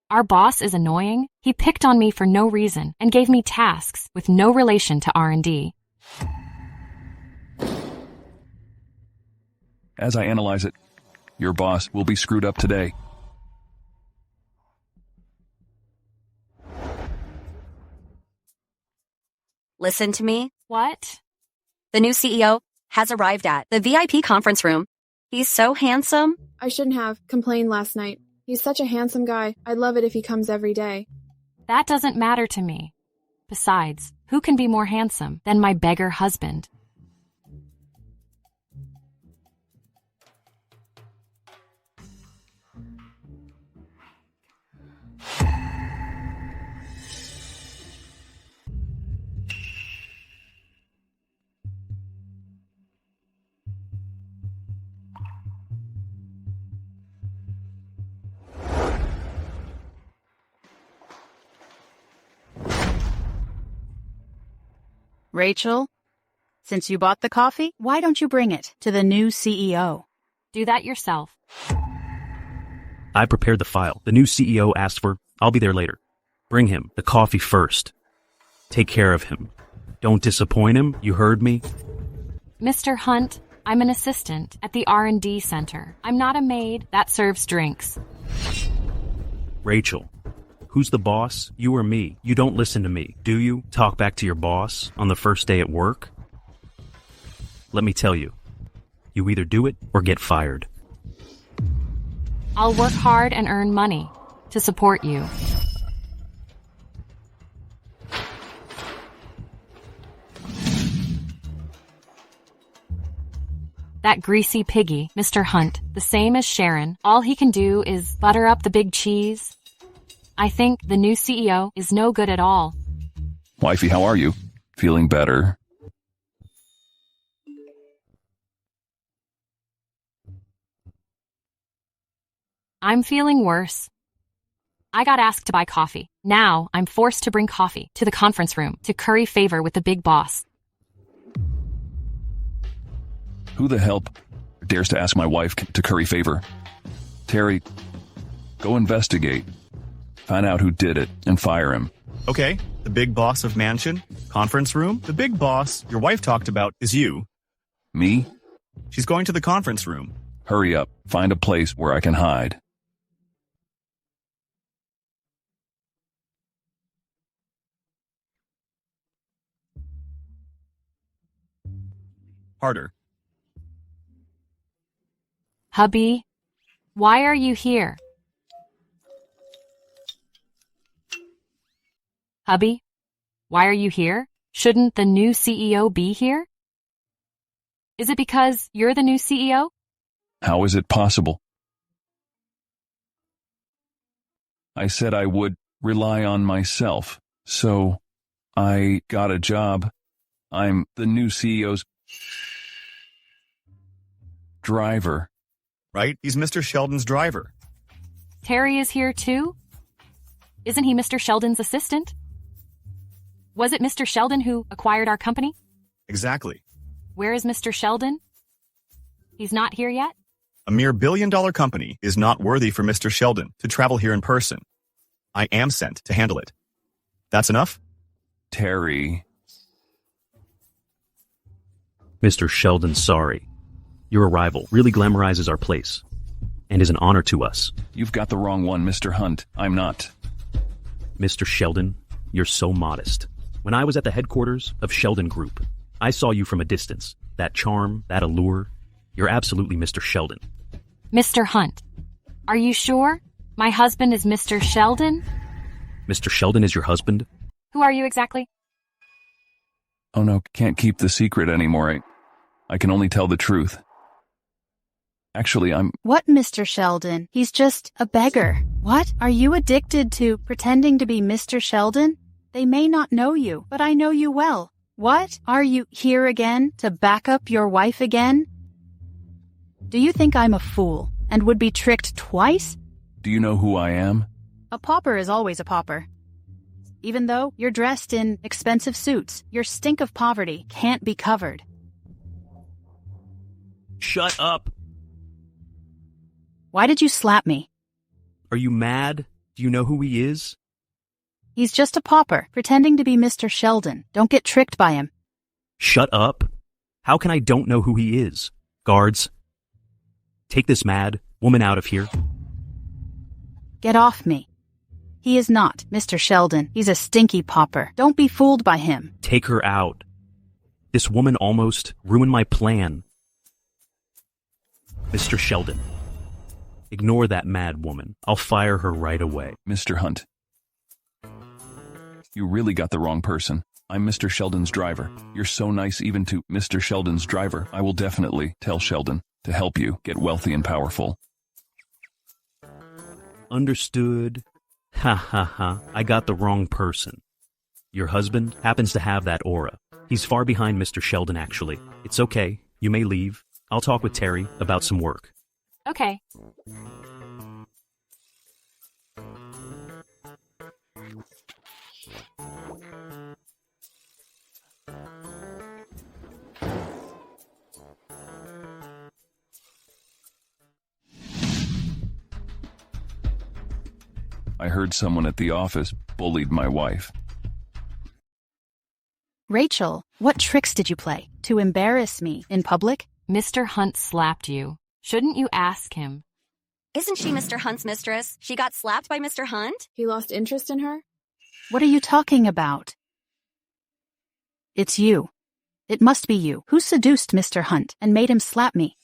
Our boss is annoying. He picked on me for no reason and gave me tasks with no relation to R&D. As I analyze it, your boss will be screwed up today. Listen to me. What? The new CEO has arrived at the VIP conference room. He's so handsome. I shouldn't have complained last night. He's such a handsome guy. I'd love it if he comes every day. That doesn't matter to me. Besides, who can be more handsome than my beggar husband? Rachel, since you bought the coffee, why don't you bring it to the new CEO? Do that yourself. I prepared the file. The new CEO asked for. I'll be there later. Bring him the coffee first. Take care of him. Don't disappoint him. You heard me? Mr. Hunt, I'm an assistant at the R&D center. I'm not a maid that serves drinks. Rachel, who's the boss? You or me? You don't listen to me, do you? Talk back to your boss on the first day at work? Let me tell you, you either do it or get fired. I'll work hard and earn money to support you. That greasy piggy, Mr. Hunt, the same as Sharon, all he can do is butter up the big cheese. I think the new CEO is no good at all. Wifey, how are you? Feeling better? I'm feeling worse. I got asked to buy coffee. Now I'm forced to bring coffee to the conference room to curry favor with the big boss. Who the hell dares to ask my wife to curry favor? Terry, go investigate. Find out who did it and fire him. Okay, the big boss of mansion, conference room. The big boss your wife talked about is you. Me? She's going to the conference room. Hurry up. Find a place where I can hide. Harder. Hubby, why are you here? Hubby, why are you here? Shouldn't the new CEO be here? Is it because you're the new CEO? How is it possible? I said I would rely on myself, so I got a job. I'm the new CEO's driver. Right? He's Mr. Sheldon's driver. Terry is here too? Isn't he Mr. Sheldon's assistant? Was it Mr. Sheldon who acquired our company? Exactly. Where is Mr. Sheldon? He's not here yet? A mere billion-dollar company is not worthy for Mr. Sheldon to travel here in person. I am sent to handle it. That's enough? Terry. Mr. Sheldon, sorry. Your arrival really glamorizes our place and is an honor to us. You've got the wrong one, Mr. Hunt. I'm not. Mr. Sheldon, you're so modest. When I was at the headquarters of Sheldon Group, I saw you from a distance. That charm, that allure. You're absolutely Mr. Sheldon. Mr. Hunt, are you sure? My husband is Mr. Sheldon? Mr. Sheldon is your husband? Who are you exactly? Oh no, can't keep the secret anymore. I can only tell the truth. Actually, I'm... What, Mr. Sheldon? He's just a beggar. What? Are you addicted to pretending to be Mr. Sheldon? They may not know you, but I know you well. What? Are you here again to back up your wife again? Do you think I'm a fool and would be tricked twice? Do you know who I am? A pauper is always a pauper. Even though you're dressed in expensive suits, your stink of poverty can't be covered. Shut up! Why did you slap me? Are you mad? Do you know who he is? He's just a pauper, pretending to be Mr. Sheldon. Don't get tricked by him. Shut up! How can I don't know who he is? Guards, take this mad woman out of here. Get off me. He is not Mr. Sheldon. He's a stinky pauper. Don't be fooled by him. Take her out. This woman almost ruined my plan. Mr. Sheldon, ignore that mad woman. I'll fire her right away. Mr. Hunt, you really got the wrong person. I'm Mr. Sheldon's driver. You're so nice even to Mr. Sheldon's driver. I will definitely tell Sheldon to help you get wealthy and powerful. Understood. Ha ha ha. I got the wrong person. Your husband happens to have that aura. He's far behind Mr. Sheldon, actually. It's okay. You may leave. I'll talk with Terry about some work. Okay. I heard someone at the office bullied my wife. Rachel, what tricks did you play to embarrass me in public? Mr. Hunt slapped you. Shouldn't you ask him? Isn't she Mr. Hunt's mistress? She got slapped by Mr. Hunt? He lost interest in her? What are you talking about? It's you. It must be you who seduced Mr. Hunt and made him slap me.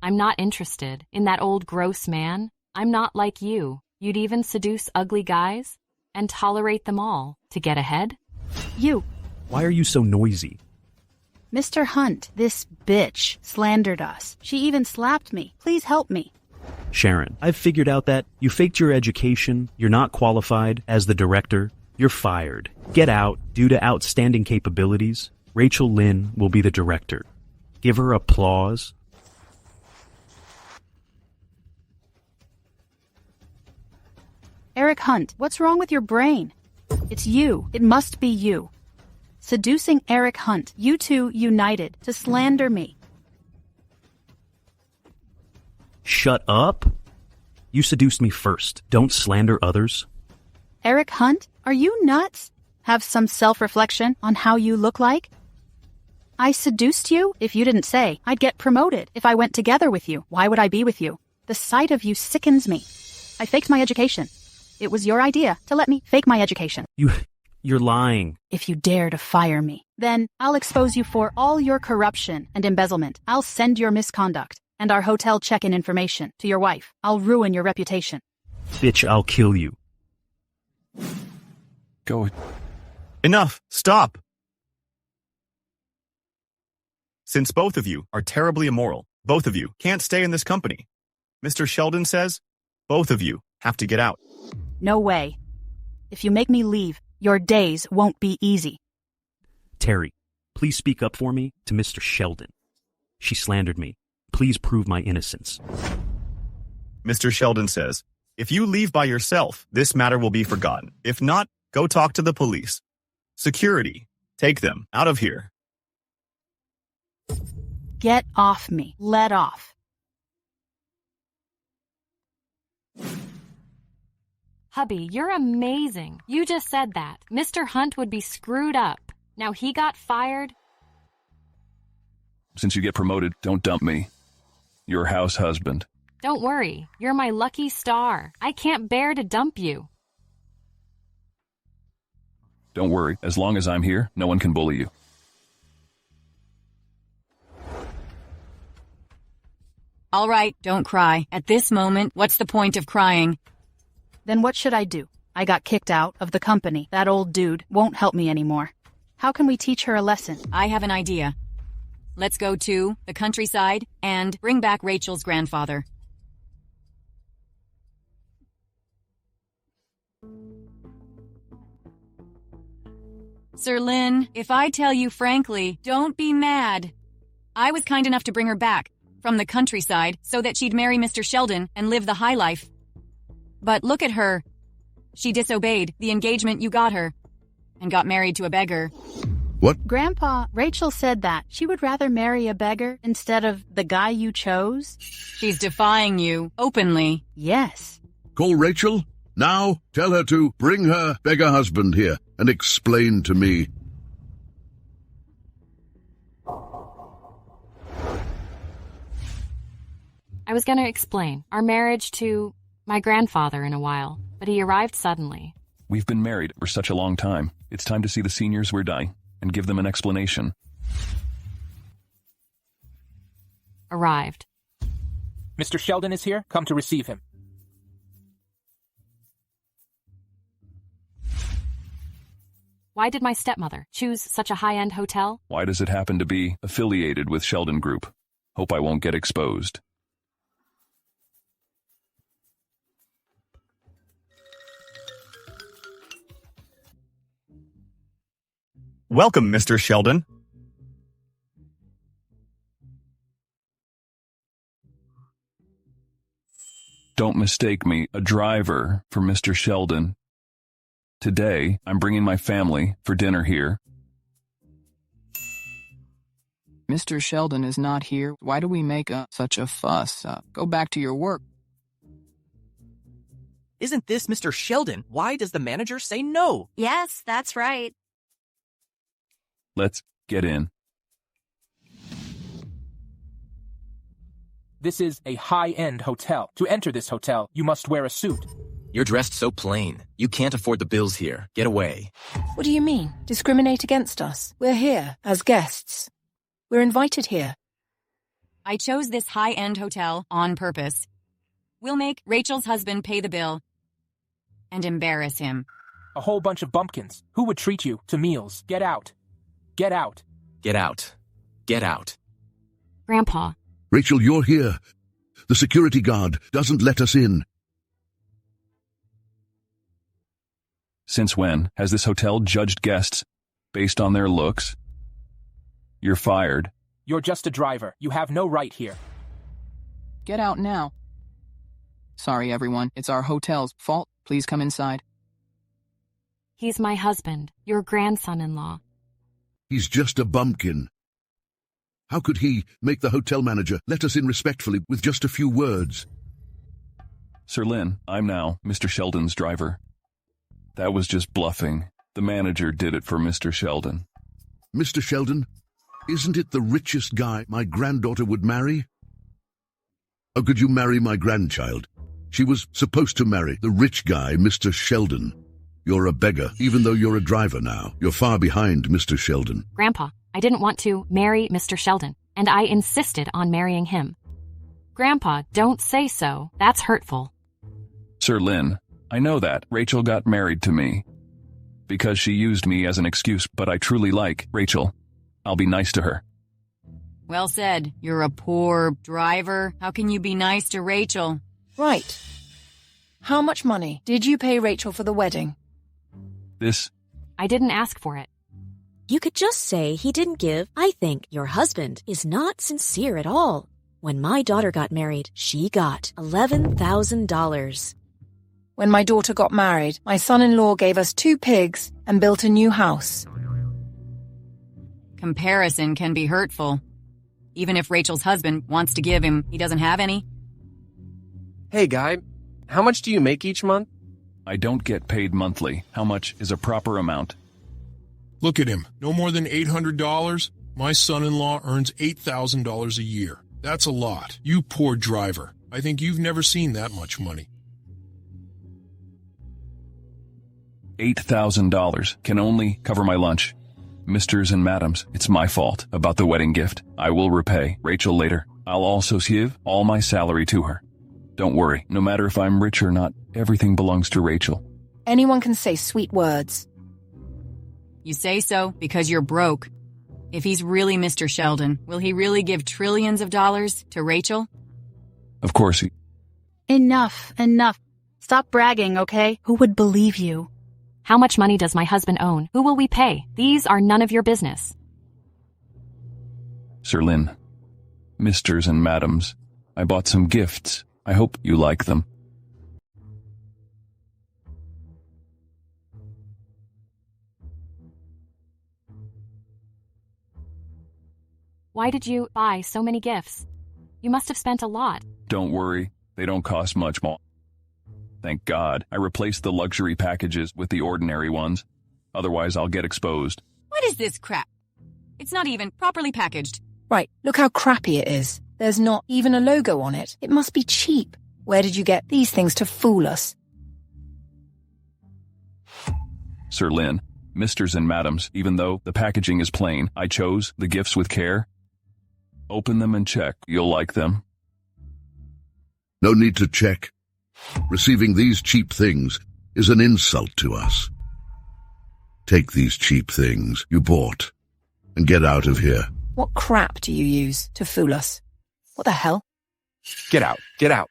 I'm not interested in that old gross man. I'm not like you. You'd even seduce ugly guys and tolerate them all to get ahead? You. Why are you so noisy? Mr. Hunt, this bitch slandered us. She even slapped me. Please help me. Sharon, I've figured out that you faked your education, you're not qualified as the director, you're fired. Get out due to outstanding capabilities. Rachel Lynn will be the director. Give her applause. Eric Hunt, what's wrong with your brain? It's you. It must be you. Seducing Eric Hunt, you two united to slander me. Shut up. You seduced me first. Don't slander others. Eric Hunt, are you nuts? Have some self-reflection on how you look like? I seduced you? If you didn't say, I'd get promoted if I went together with you. Why would I be with you? The sight of you sickens me. I faked my education. It was your idea to let me fake my education. You're lying. If you dare to fire me, then I'll expose you for all your corruption and embezzlement. I'll send your misconduct and our hotel check-in information to your wife. I'll ruin your reputation. Bitch, I'll kill you. Go. Enough. Stop. Since both of you are terribly immoral, both of you can't stay in this company. Mr. Sheldon says both of you have to get out. No way. If you make me leave, your days won't be easy. Terry, please speak up for me to Mr. Sheldon. She slandered me. Please prove my innocence. Mr. Sheldon says, if you leave by yourself, this matter will be forgotten. If not, go talk to the police. Security, take them out of here. Get off me. Let off. Hubby, you're amazing. You just said that. Mr. Hunt would be screwed up. Now he got fired. Since you get promoted, don't dump me. Your house husband. Don't worry. You're my lucky star. I can't bear to dump you. Don't worry. As long as I'm here, no one can bully you. All right, don't cry. At this moment, what's the point of crying? Then what should I do? I got kicked out of the company. That old dude won't help me anymore. How can we teach her a lesson? I have an idea. Let's go to the countryside and bring back Rachel's grandfather. Sir Lin, if I tell you frankly, don't be mad. I was kind enough to bring her back from the countryside so that she'd marry Mr. Sheldon and live the high life. But look at her. She disobeyed the engagement you got her and got married to a beggar. What? Grandpa, Rachel said that she would rather marry a beggar instead of the guy you chose. She's defying you openly. Yes. Call Rachel? Now tell her to bring her beggar husband here and explain to me. I was going to explain our marriage to my grandfather in a while, but he arrived suddenly. We've been married for such a long time. It's time to see the seniors we're dying and give them an explanation. Arrived. Mr. Sheldon is here. Come to receive him. Why did my stepmother choose such a high-end hotel? Why does it happen to be affiliated with Sheldon Group? Hope I won't get exposed. Welcome, Mr. Sheldon. Don't mistake me, a driver, for Mr. Sheldon. Today, I'm bringing my family for dinner here. Mr. Sheldon is not here. Why do we make such a fuss? Go back to your work. Isn't this Mr. Sheldon? Why does the manager say no? Yes, that's right. Let's get in. This is a high-end hotel. To enter this hotel, you must wear a suit. You're dressed so plain. You can't afford the bills here. Get away. What do you mean? Discriminate against us? We're here as guests. We're invited here. I chose this high-end hotel on purpose. We'll make Rachel's husband pay the bill and embarrass him. A whole bunch of bumpkins. Who would treat you to meals? Get out. Get out. Get out. Get out. Grandpa. Rachel, you're here. The security guard doesn't let us in. Since when has this hotel judged guests based on their looks? You're fired. You're just a driver. You have no right here. Get out now. Sorry, everyone. It's our hotel's fault. Please come inside. He's my husband, your grandson-in-law. He's just a bumpkin. How could he make the hotel manager let us in respectfully with just a few words? Sir Lin, I'm now Mr. Sheldon's driver. That was just bluffing. The manager did it for Mr. Sheldon. Mr. Sheldon, isn't it the richest guy my granddaughter would marry? How could you marry my grandchild? She was supposed to marry the rich guy, Mr. Sheldon. You're a beggar, even though you're a driver now. You're far behind Mr. Sheldon. Grandpa, I didn't want to marry Mr. Sheldon, and I insisted on marrying him. Grandpa, don't say so. That's hurtful. Sir Lin, I know that. Rachel got married to me because she used me as an excuse, but I truly like Rachel. I'll be nice to her. Well said. You're a poor driver. How can you be nice to Rachel? Right. How much money did you pay Rachel for the wedding? I didn't ask for it. You could just say he didn't give. I think your husband is not sincere at all. When my daughter got married, she got $11,000. When my daughter got married, my son-in-law gave us 2 pigs and built a new house. Comparison can be hurtful. Even if Rachel's husband wants to give him, he doesn't have any. Hey, guy, how much do you make each month? I don't get paid monthly. How much is a proper amount? Look at him. No more than $800? My son-in-law earns $8,000 a year. That's a lot. You poor driver. I think you've never seen that much money. $8,000 can only cover my lunch. Misters and madams, it's my fault about the wedding gift. I will repay Rachel later. I'll also give all my salary to her. Don't worry, no matter if I'm rich or not, everything belongs to Rachel. Anyone can say sweet words. You say so because you're broke. If he's really Mr. Sheldon, will he really give trillions of dollars to Rachel? Of course he... Enough. Stop bragging, okay? Who would believe you? How much money does my husband own? Who will we pay? These are none of your business. Sir Lin, Misters and Madams, I bought some gifts. I hope you like them. Why did you buy so many gifts? You must have spent a lot. Don't worry, they don't cost much more. Thank God, I replaced the luxury packages with the ordinary ones. Otherwise, I'll get exposed. What is this crap? It's not even properly packaged. Right, look how crappy it is. There's not even a logo on it. It must be cheap. Where did you get these things to fool us? Sir Lin, Misters and Madams, even though the packaging is plain, I chose the gifts with care. Open them and check. You'll like them. No need to check. Receiving these cheap things is an insult to us. Take these cheap things you bought and get out of here. What crap do you use to fool us? What the hell? Get out. Get out.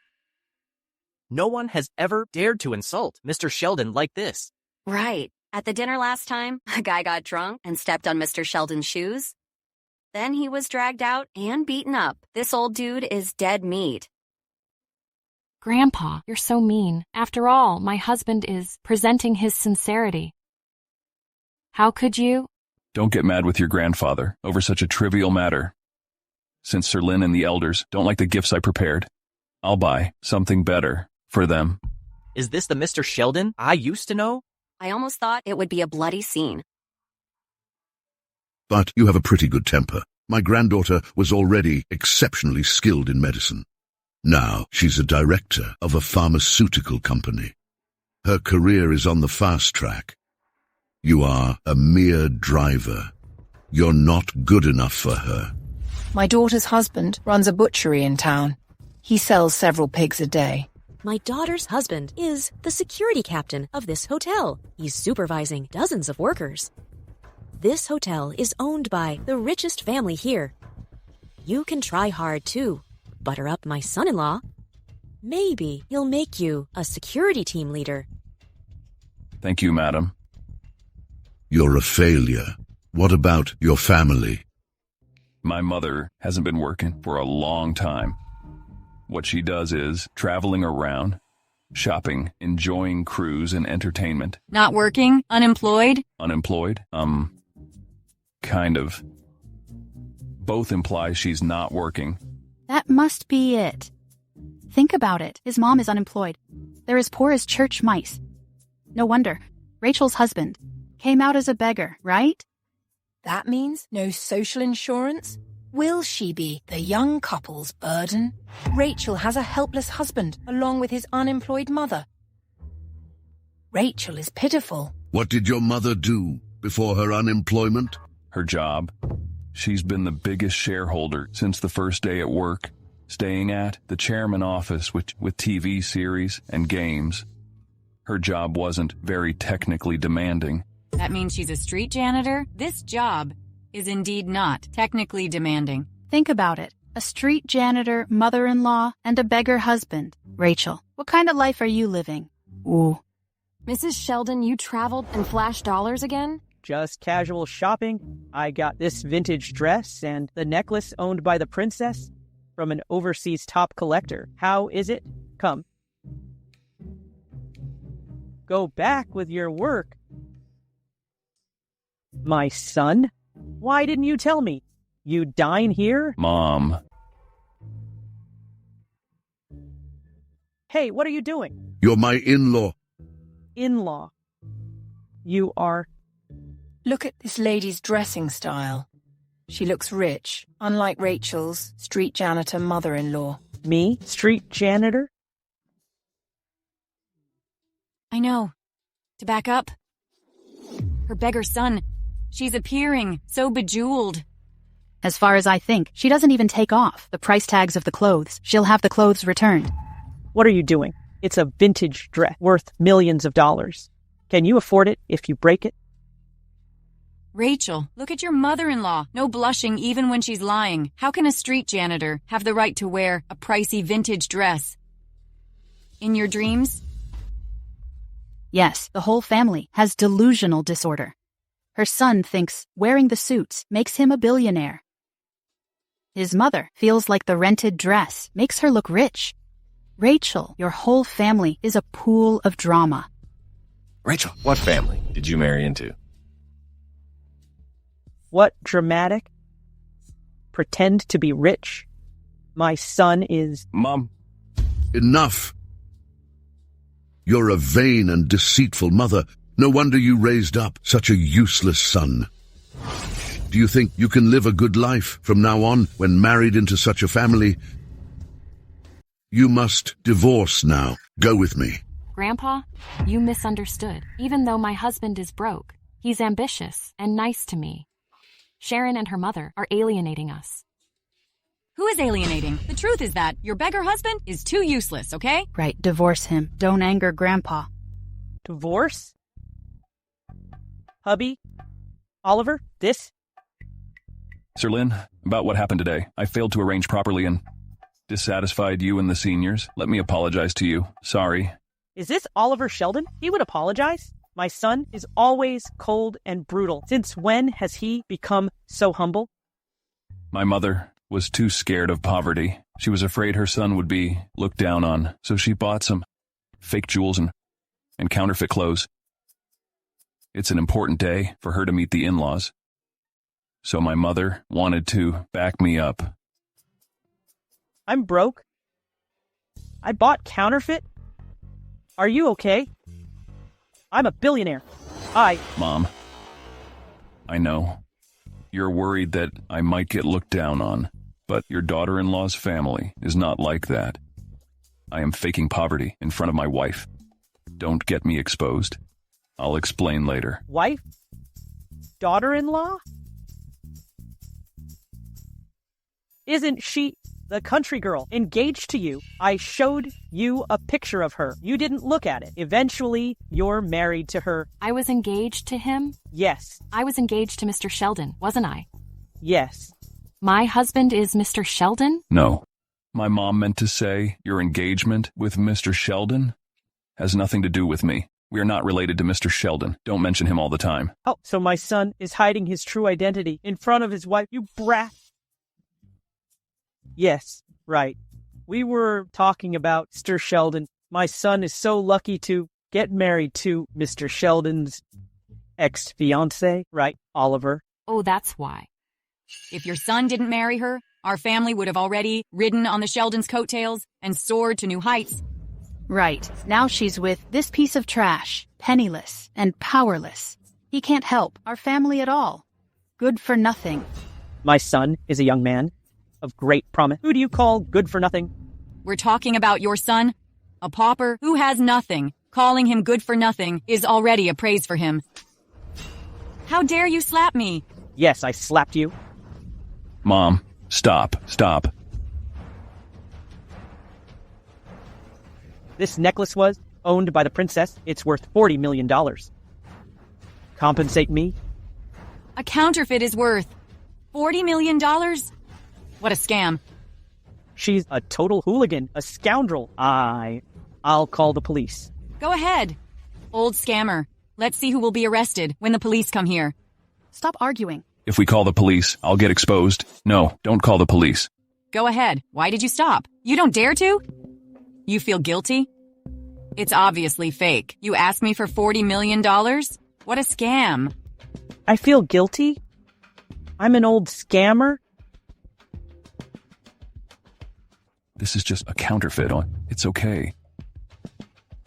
No one has ever dared to insult Mr. Sheldon like this. Right. At the dinner last time, a guy got drunk and stepped on Mr. Sheldon's shoes. Then he was dragged out and beaten up. This old dude is dead meat. Grandpa, you're so mean. After all, my husband is presenting his sincerity. How could you? Don't get mad with your grandfather over such a trivial matter. Since Sir Lin and the elders don't like the gifts I prepared, I'll buy something better for them. Is this the Mr. Sheldon I used to know? I almost thought it would be a bloody scene. But you have a pretty good temper. My granddaughter was already exceptionally skilled in medicine. Now she's a director of a pharmaceutical company. Her career is on the fast track. You are a mere driver. You're not good enough for her. My daughter's husband runs a butchery in town. He sells several pigs a day. My daughter's husband is the security captain of this hotel. He's supervising dozens of workers. This hotel is owned by the richest family here. You can try hard to butter up my son-in-law. Maybe he'll make you a security team leader. Thank you, madam. You're a failure. What about your family? My mother hasn't been working for a long time. What she does is traveling around, shopping, enjoying cruise and entertainment. Not working? Unemployed? Unemployed? Kind of. Both imply she's not working. That must be it. Think about it. His mom is unemployed. They're as poor as church mice. No wonder. Rachel's husband came out as a beggar, right? That means no social insurance? Will she be the young couple's burden? Rachel has a helpless husband along with his unemployed mother. Rachel is pitiful. What did your mother do before her unemployment? Her job. She's been the biggest shareholder since the first day at work, staying at the chairman office with TV series and games. Her job wasn't very technically demanding. That means she's a street janitor? This job is indeed not technically demanding. Think about it. A street janitor, mother-in-law, and a beggar husband. Rachel, what kind of life are you living? Ooh. Mrs. Sheldon, you traveled and flashed dollars again? Just casual shopping. I got this vintage dress and the necklace owned by the princess from an overseas top collector. How is it? Come. Go back with your work. My son? Why didn't you tell me? You dine here? Mom. Hey, what are you doing? You're my in-law. In-law. You are... Look at this lady's dressing style. She looks rich, unlike Rachel's street janitor mother-in-law. Me? Street janitor? I know. To back up. Her beggar son. She's appearing, so bejeweled. As far as I think, she doesn't even take off the price tags of the clothes. She'll have the clothes returned. What are you doing? It's a vintage dress worth millions of dollars. Can you afford it if you break it? Rachel, look at your mother-in-law. No blushing even when she's lying. How can a street janitor have the right to wear a pricey vintage dress? In your dreams? Yes, the whole family has delusional disorder. Her son thinks wearing the suits makes him a billionaire. His mother feels like the rented dress makes her look rich. Rachel, your whole family is a pool of drama. Rachel, what family did you marry into? What dramatic? Pretend to be rich? My son is... Mom. Enough. You're a vain and deceitful mother. No wonder you raised up such a useless son. Do you think you can live a good life from now on when married into such a family? You must divorce now. Go with me. Grandpa, you misunderstood. Even though my husband is broke, he's ambitious and nice to me. Sharon and her mother are alienating us. Who is alienating? The truth is that your beggar husband is too useless, okay? Right, divorce him. Don't anger Grandpa. Divorce? Hubby? Oliver? This? Sir Lin, about what happened today. I failed to arrange properly and dissatisfied you and the seniors. Let me apologize to you. Sorry. Is this Oliver Sheldon? He would apologize? My son is always cold and brutal. Since when has he become so humble? My mother was too scared of poverty. She was afraid her son would be looked down on, so she bought some fake jewels and counterfeit clothes. It's an important day for her to meet the in-laws. So my mother wanted to back me up. I'm broke. I bought counterfeit. Are you okay? I'm a billionaire. Mom, I know. You're worried that I might get looked down on, but your daughter-in-law's family is not like that. I am faking poverty in front of my wife. Don't get me exposed. I'll explain later. Wife? Daughter-in-law? Isn't she the country girl engaged to you? I showed you a picture of her. You didn't look at it. Eventually, you're married to her. I was engaged to him? Yes. I was engaged to Mr. Sheldon, wasn't I? Yes. My husband is Mr. Sheldon? No. My mom meant to say your engagement with Mr. Sheldon has nothing to do with me. We are not related to Mr. Sheldon. Don't mention him all the time. Oh, so my son is hiding his true identity in front of his wife, you brat. Yes, right. We were talking about Mr. Sheldon. My son is so lucky to get married to Mr. Sheldon's ex-fiancé, right, Oliver? Oh, that's why. If your son didn't marry her, our family would have already ridden on the Sheldons' coattails and soared to new heights. Right. Now she's with this piece of trash, penniless and powerless. He can't help our family at all. Good for nothing. My son is a young man of great promise. Who do you call good for nothing? We're talking about your son, a pauper who has nothing. Calling him good for nothing is already a praise for him. How dare you slap me? Yes, I slapped you. Mom, stop. This necklace was owned by the princess. It's worth $40 million. Compensate me. A counterfeit is worth $40 million? What a scam. She's a total hooligan, a scoundrel. I'll call the police. Go ahead. Old scammer. Let's see who will be arrested when the police come here. Stop arguing. If we call the police, I'll get exposed. No, don't call the police. Go ahead. Why did you stop? You don't dare to? You feel guilty? It's obviously fake. You asked me for $40 million? What a scam. I feel guilty? I'm an old scammer? This is just a counterfeit. It's okay.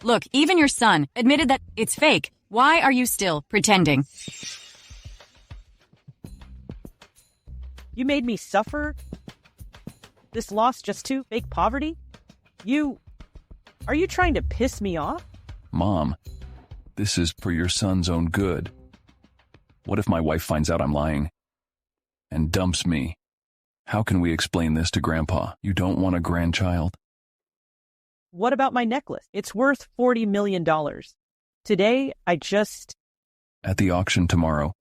Look, even your son admitted that it's fake. Why are you still pretending? You made me suffer this loss just to fake poverty? Are you trying to piss me off? Mom, this is for your son's own good. What if my wife finds out I'm lying and dumps me? How can we explain this to Grandpa? You don't want a grandchild? What about my necklace? It's worth $40 million. Today, At the auction tomorrow,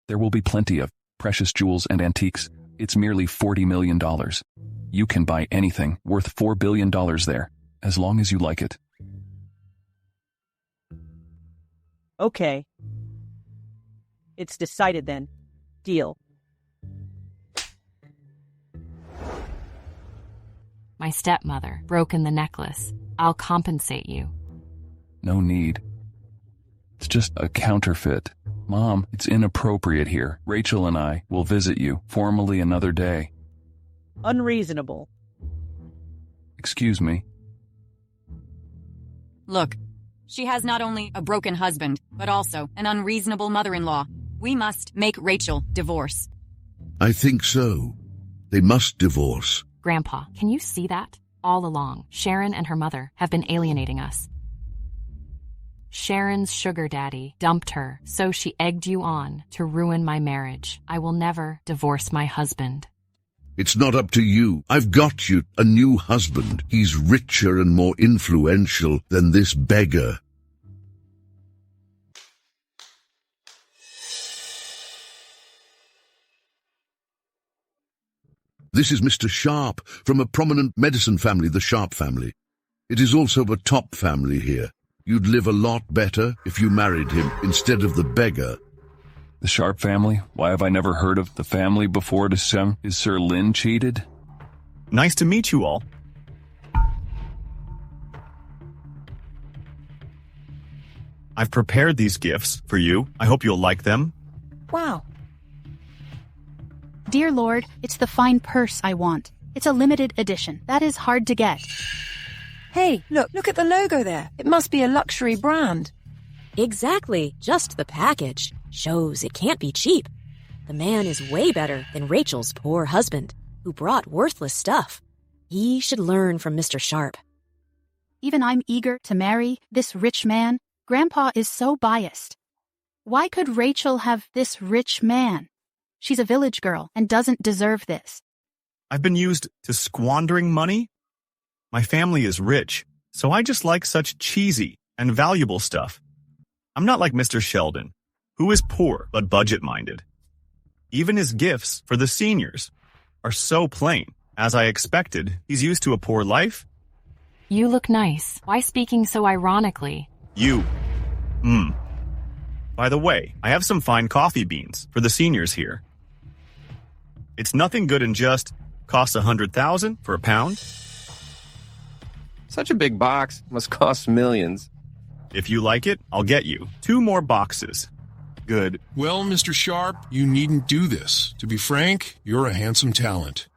there will be plenty of precious jewels and antiques. It's merely $40 million. You can buy anything worth $4 billion there, as long as you like it. Okay. It's decided then. Deal. My stepmother broken the necklace. I'll compensate you. No need. It's just a counterfeit. Mom, it's inappropriate here. Rachel and I will visit you formally another day. Unreasonable. Excuse me. Look, she has not only a broken husband, but also an unreasonable mother-in-law. We must make Rachel divorce. I think so. They must divorce. Grandpa, can you see that? All along, Sharon and her mother have been alienating us. Sharon's sugar daddy dumped her, so she egged you on to ruin my marriage. I will never divorce my husband. It's not up to you. I've got you a new husband. He's richer and more influential than this beggar. This is Mr. Sharp, from a prominent medicine family, the Sharp family. It is also a top family here. You'd live a lot better if you married him instead of the beggar. The Sharp family? Why have I never heard of the family before? Is Sir Lin cheated? Nice to meet you all. I've prepared these gifts for you. I hope you'll like them. Wow. Dear Lord, it's the fine purse I want. It's a limited edition. That is hard to get. Hey, look at the logo there. It must be a luxury brand. Exactly. Just the package shows it can't be cheap. The man is way better than Rachel's poor husband, who brought worthless stuff. He should learn from Mr. Sharp. Even I'm eager to marry this rich man. Grandpa is so biased. Why could Rachel have this rich man? She's a village girl and doesn't deserve this. I've been used to squandering money. My family is rich, so I just like such cheesy and valuable stuff. I'm not like Mr. Sheldon, who is poor but budget-minded. Even his gifts for the seniors are so plain. As I expected, he's used to a poor life. You look nice. Why speaking so ironically? You. By the way, I have some fine coffee beans for the seniors here. It's nothing good and just costs $100,000 for a pound. Such a big box must cost millions. If you like it, I'll get you 2 more boxes. Good. Well, Mr. Sharp, you needn't do this. To be frank, you're a handsome talent.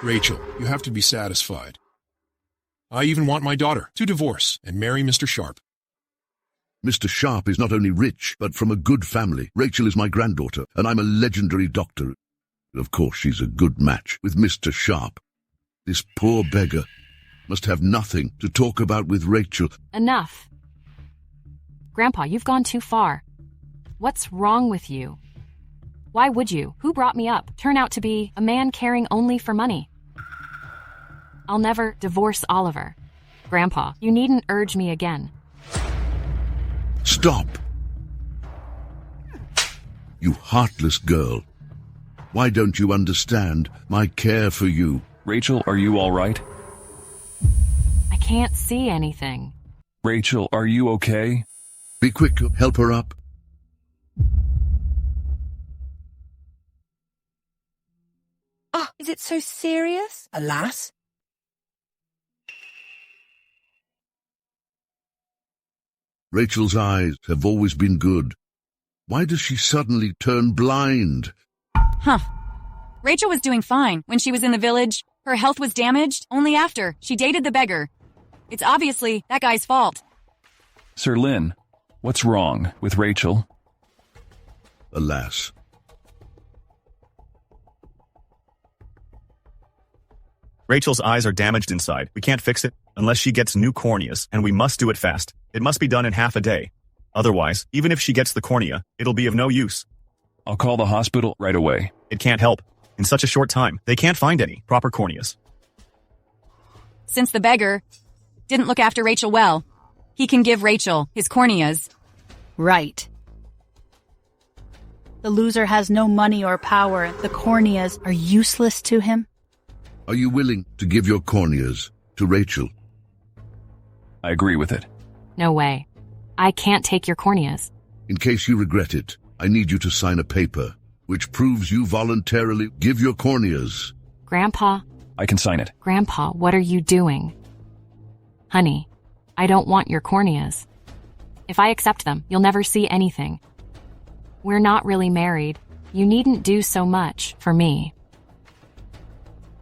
Rachel, you have to be satisfied. I even want my daughter to divorce and marry Mr. Sharp. Mr. Sharp is not only rich, but from a good family. Rachel is my granddaughter, and I'm a legendary doctor. Of course, she's a good match with Mr. Sharp. This poor beggar must have nothing to talk about with Rachel. Enough. Grandpa, you've gone too far. What's wrong with you? Why would you, who brought me up, turn out to be a man caring only for money? I'll never divorce Oliver. Grandpa, you needn't urge me again. Stop! You heartless girl. Why don't you understand my care for you? Rachel, are you all right? I can't see anything. Rachel, are you okay? Be quick, help her up. Ah, is it so serious? Alas. Rachel's eyes have always been good. Why does she suddenly turn blind? Huh. Rachel was doing fine when she was in the village. Her health was damaged only after she dated the beggar. It's obviously that guy's fault. Sir Lin, what's wrong with Rachel? Alas. Rachel's eyes are damaged inside. We can't fix it unless she gets new corneas, and we must do it fast. It must be done in half a day. Otherwise, even if she gets the cornea, it'll be of no use. I'll call the hospital right away. It can't help. In such a short time, they can't find any proper corneas. Since the beggar didn't look after Rachel well, he can give Rachel his corneas. Right. The loser has no money or power. The corneas are useless to him. Are you willing to give your corneas to Rachel? I agree with it. No way. I can't take your corneas. In case you regret it, I need you to sign a paper which proves you voluntarily give your corneas. Grandpa. I can sign it. Grandpa, what are you doing? Honey, I don't want your corneas. If I accept them, you'll never see anything. We're not really married. You needn't do so much for me.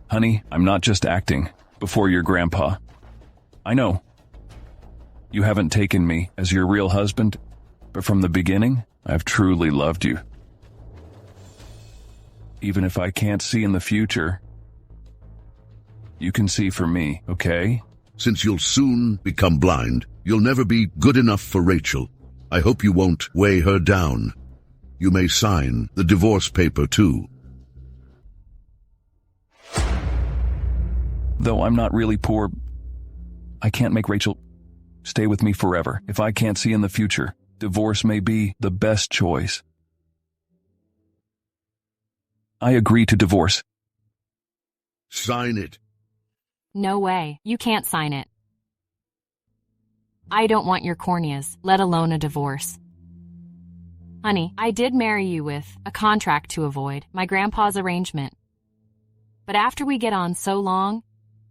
Honey, I'm not just acting before your grandpa. I know. You haven't taken me as your real husband, but from the beginning, I've truly loved you. Even if I can't see in the future, you can see for me, okay? Since you'll soon become blind, you'll never be good enough for Rachel. I hope you won't weigh her down. You may sign the divorce paper too. Though I'm not really poor, I can't make Rachel stay with me forever. If I can't see in the future, divorce may be the best choice. I agree to divorce. Sign it. No way. You can't sign it. I don't want your corneas, let alone a divorce. Honey, I did marry you with a contract to avoid, my grandpa's arrangement. But after we get on so long,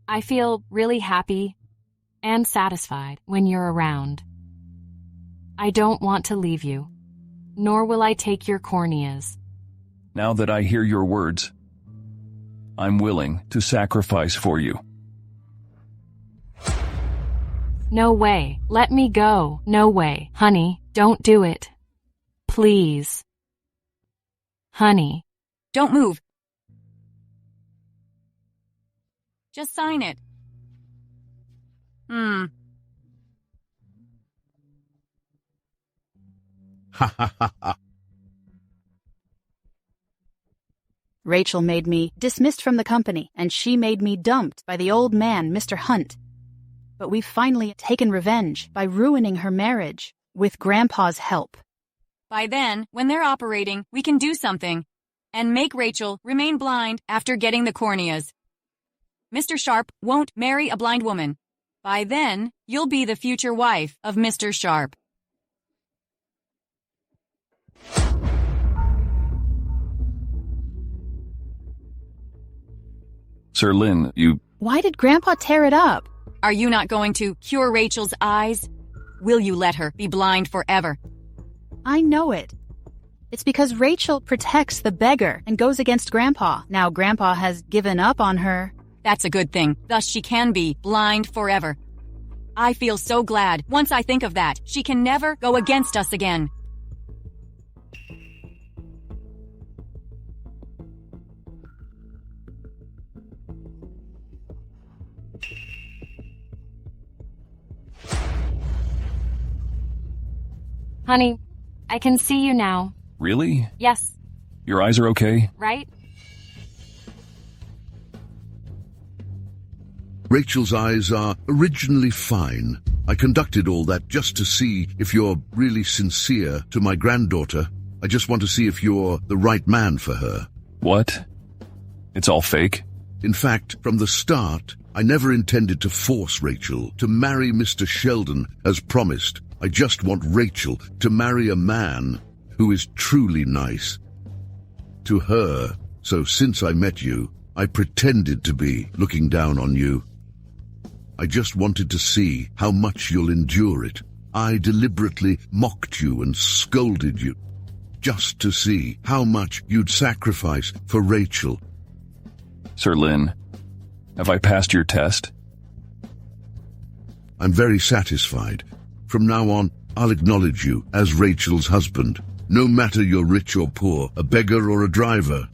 I feel really happy and satisfied when you're around. I don't want to leave you, nor will I take your corneas. Now that I hear your words, I'm willing to sacrifice for you. No way. Let me go. No way. Honey, don't do it. Please. Honey. Don't move. Just sign it. Ha ha ha ha. Rachel made me dismissed from the company, and she made me dumped by the old man, Mr. Hunt. But we've finally taken revenge by ruining her marriage with Grandpa's help. By then, when they're operating, we can do something and make Rachel remain blind after getting the corneas. Mr. Sharp won't marry a blind woman. By then, you'll be the future wife of Mr. Sharp. Sir Lin, you... Why did Grandpa tear it up? Are you not going to cure Rachel's eyes? Will you let her be blind forever? I know it. It's because Rachel protects the beggar and goes against Grandpa. Now Grandpa has given up on her. That's a good thing. Thus she can be blind forever. I feel so glad. Once I think of that, she can never go against us again. Honey, I can see you now. Really? Yes. Your eyes are okay? Right? Rachel's eyes are originally fine. I conducted all that just to see if you're really sincere to my granddaughter. I just want to see if you're the right man for her. What? It's all fake? In fact, from the start, I never intended to force Rachel to marry Mr. Sheldon as promised. I just want Rachel to marry a man who is truly nice to her. So since I met you, I pretended to be looking down on you. I just wanted to see how much you'll endure it. I deliberately mocked you and scolded you, just to see how much you'd sacrifice for Rachel. Sir Lin, have I passed your test? I'm very satisfied. From now on, I'll acknowledge you as Rachel's husband, no matter you're rich or poor, a beggar or a driver.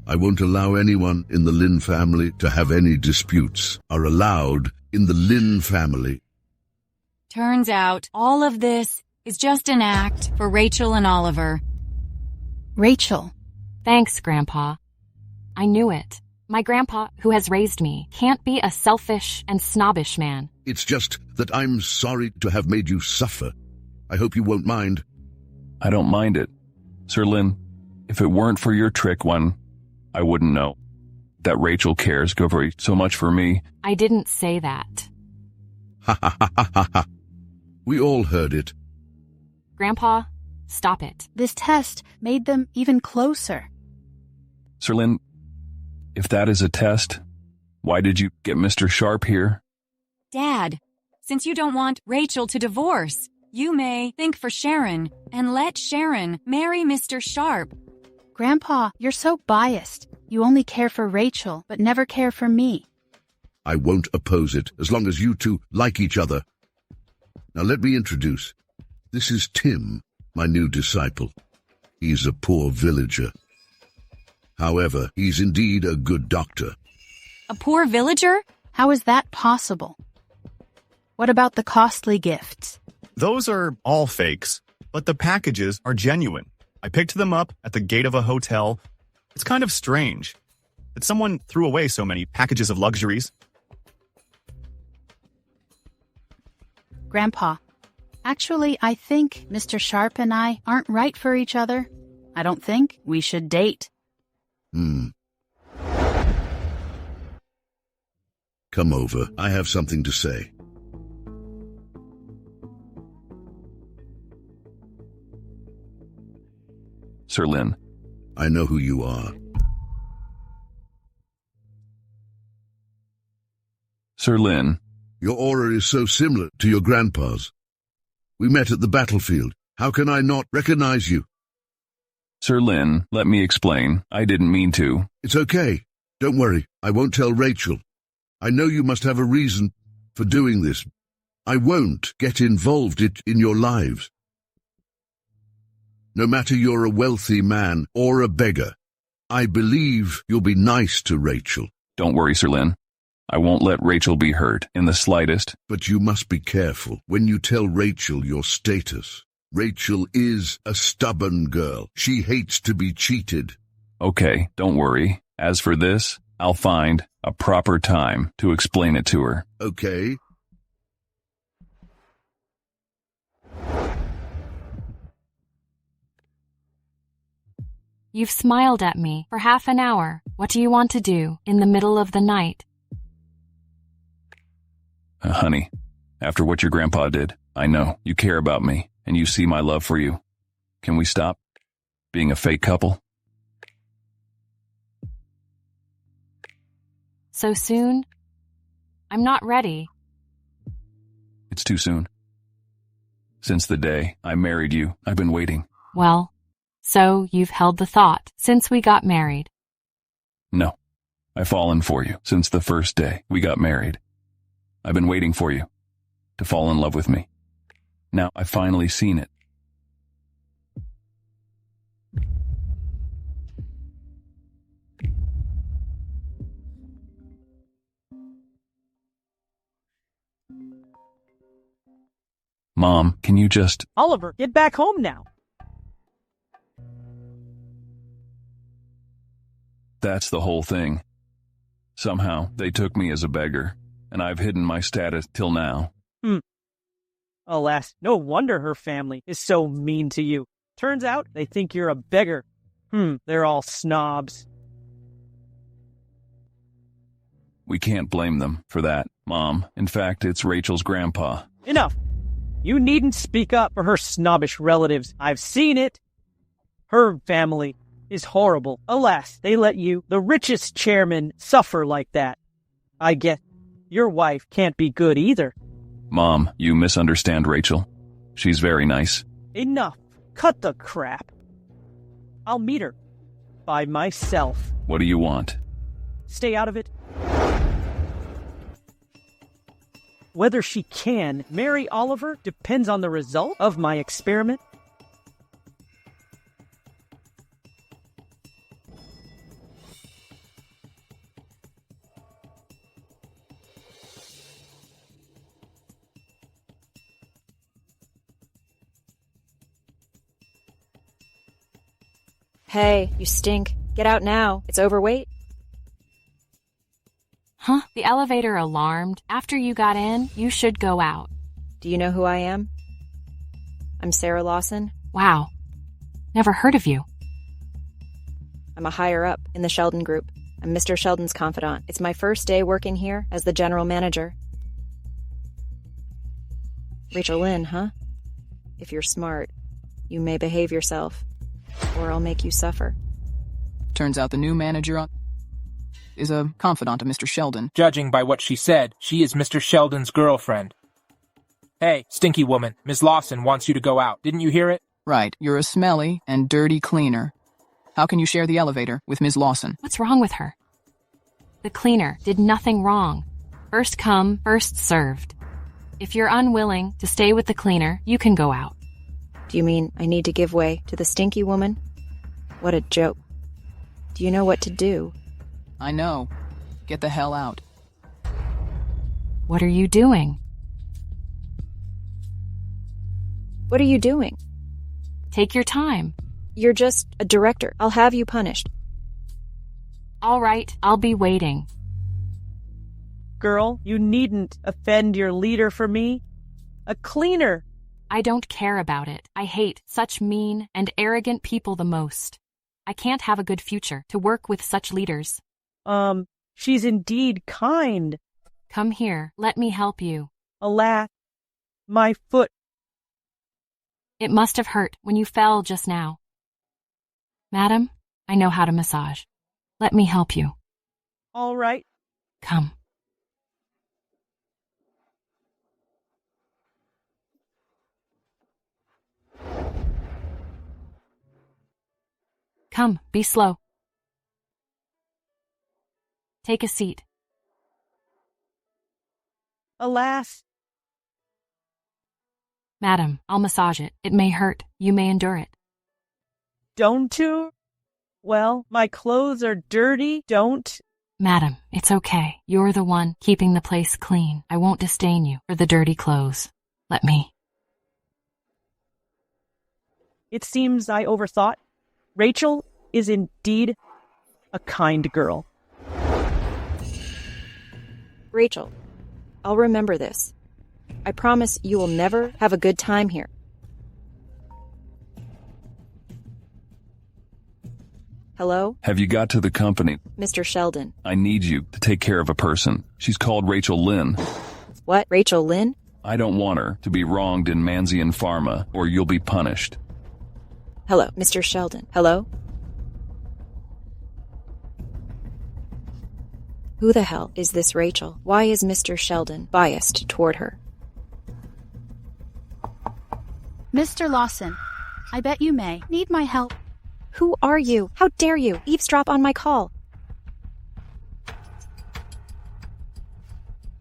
I won't allow anyone in the Lin family to have any disputes. Are allowed in the Lin family. Turns out, all of this is just an act for Rachel and Oliver. Rachel. Thanks, Grandpa. I knew it. My grandpa, who has raised me, can't be a selfish and snobbish man. It's just that I'm sorry to have made you suffer. I hope you won't mind. I don't mind it. Sir Lin, if it weren't for your trick one, I wouldn't know that Rachel cares so much for me. I didn't say that. Ha ha ha ha ha ha. We all heard it. Grandpa, stop it. This test made them even closer. Sir Lin, if that is a test, why did you get Mr. Sharp here? Dad, since you don't want Rachel to divorce, you may think for Sharon and let Sharon marry Mr. Sharp. Grandpa, you're so biased. You only care for Rachel, but never care for me. I won't oppose it as long as you two like each other. Now let me introduce. This is Tim, my new disciple. He's a poor villager. However, he's indeed a good doctor. A poor villager? How is that possible? What about the costly gifts? Those are all fakes, but the packages are genuine. I picked them up at the gate of a hotel. It's kind of strange that someone threw away so many packages of luxuries. Grandpa, actually, I think Mr. Sharp and I aren't right for each other. I don't think we should date. Come over. I have something to say. Sir Lin. I know who you are. Sir Lin. Your aura is so similar to your grandpa's. We met at the battlefield. How can I not recognize you? Sir Lin, let me explain. I didn't mean to. It's okay. Don't worry. I won't tell Rachel. I know you must have a reason for doing this. I won't get involved in your lives. No matter you're a wealthy man or a beggar, I believe you'll be nice to Rachel. Don't worry, Sir Lin. I won't let Rachel be hurt in the slightest. But you must be careful when you tell Rachel your status. Rachel is a stubborn girl. She hates to be cheated. Okay, don't worry. As for this, I'll find a proper time to explain it to her. Okay. You've smiled at me for half an hour. What do you want to do in the middle of the night? Honey, after what your grandpa did, I know you care about me and you see my love for you. Can we stop being a fake couple? So soon? I'm not ready. It's too soon. Since the day I married you, I've been waiting. Well, so you've held the thought since we got married. No, I've fallen for you since the first day we got married. I've been waiting for you to fall in love with me. Now I've finally seen it. Mom, can you just... Oliver, get back home now. That's the whole thing. Somehow, they took me as a beggar, and I've hidden my status till now. Alas, no wonder her family is so mean to you. Turns out they think you're a beggar. They're all snobs. We can't blame them for that, Mom. In fact, it's Rachel's grandpa. Enough! You needn't speak up for her snobbish relatives. I've seen it. Her family is horrible. Alas, they let you, the richest chairman, suffer like that. I guess your wife can't be good either. Mom, you misunderstand Rachel. She's very nice. Enough. Cut the crap. I'll meet her. By myself. What do you want? Stay out of it. Whether she can marry Oliver depends on the result of my experiment. Hey, you stink. Get out now. It's overweight. Huh? The elevator alarmed. After you got in, you should go out. Do you know who I am? I'm Sarah Lawson. Wow. Never heard of you. I'm a higher up in the Sheldon group. I'm Mr. Sheldon's confidant. It's my first day working here as the general manager. Rachel Lynn, huh? If you're smart, You may behave yourself, or I'll make you suffer. Turns out the new manager is a confidant of Mr. Sheldon. Judging by what she said, she is Mr. Sheldon's girlfriend. Hey, stinky woman, Ms. Lawson wants you to go out. Didn't you hear it? Right, you're a smelly and dirty cleaner. How can you share the elevator with Ms. Lawson? What's wrong with her? The cleaner did nothing wrong. First come, first served. If you're unwilling to stay with the cleaner, you can go out. Do you mean I need to give way to the stinky woman? What a joke. Do you know what to do? I know. Get the hell out. What are you doing? What are you doing? Take your time. You're just a director. I'll have you punished. All right, I'll be waiting. Girl, you needn't offend your leader for me. A cleaner. I don't care about it. I hate such mean and arrogant people the most. I can't have a good future to work with such leaders. She's indeed kind. Come here, let me help you. Alas, my foot. It must have hurt when you fell just now. Madam, I know how to massage. Let me help you. All right. Come. Come, be slow. Take a seat. Alas. Madam, I'll massage it. It may hurt. You may endure it. Don't you? Well, my clothes are dirty. Don't. Madam, it's okay. You're the one keeping the place clean. I won't disdain you for the dirty clothes. Let me. It seems I overthought. Rachel is indeed a kind girl. Rachel, I'll remember this. I promise you will never have a good time here. Hello? Have you got to the company? Mr. Sheldon. I need you to take care of a person. She's called Rachel Lynn. What? Rachel Lynn? I don't want her to be wronged in Manzian Pharma, or you'll be punished. Hello, Mr. Sheldon. Hello? Who the hell is this Rachel? Why is Mr. Sheldon biased toward her? Mr. Lawson, I bet you may need my help. Who are you? How dare you eavesdrop on my call?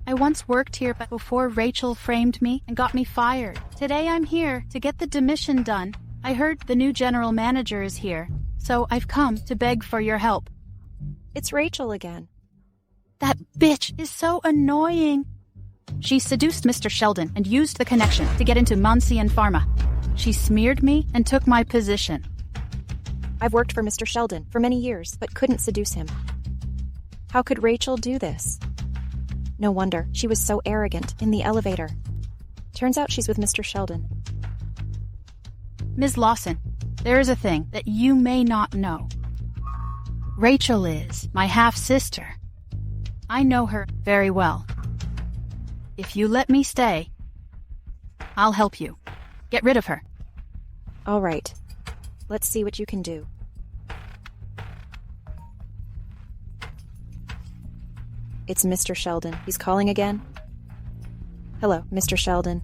I once worked here but before Rachel framed me and got me fired. Today I'm here to get the demission done. I heard the new general manager is here, so I've come to beg for your help. It's Rachel again. That bitch is so annoying. She seduced Mr. Sheldon and used the connection to get into Manzian Pharma. She smeared me and took my position. I've worked for Mr. Sheldon for many years, but couldn't seduce him. How could Rachel do this? No wonder she was so arrogant in the elevator. Turns out she's with Mr. Sheldon. Ms. Lawson, there is a thing that you may not know. Rachel is my half-sister. I know her very well. If you let me stay, I'll help you. Get rid of her. All right. Let's see what you can do. It's Mr. Sheldon. He's calling again. Hello, Mr. Sheldon.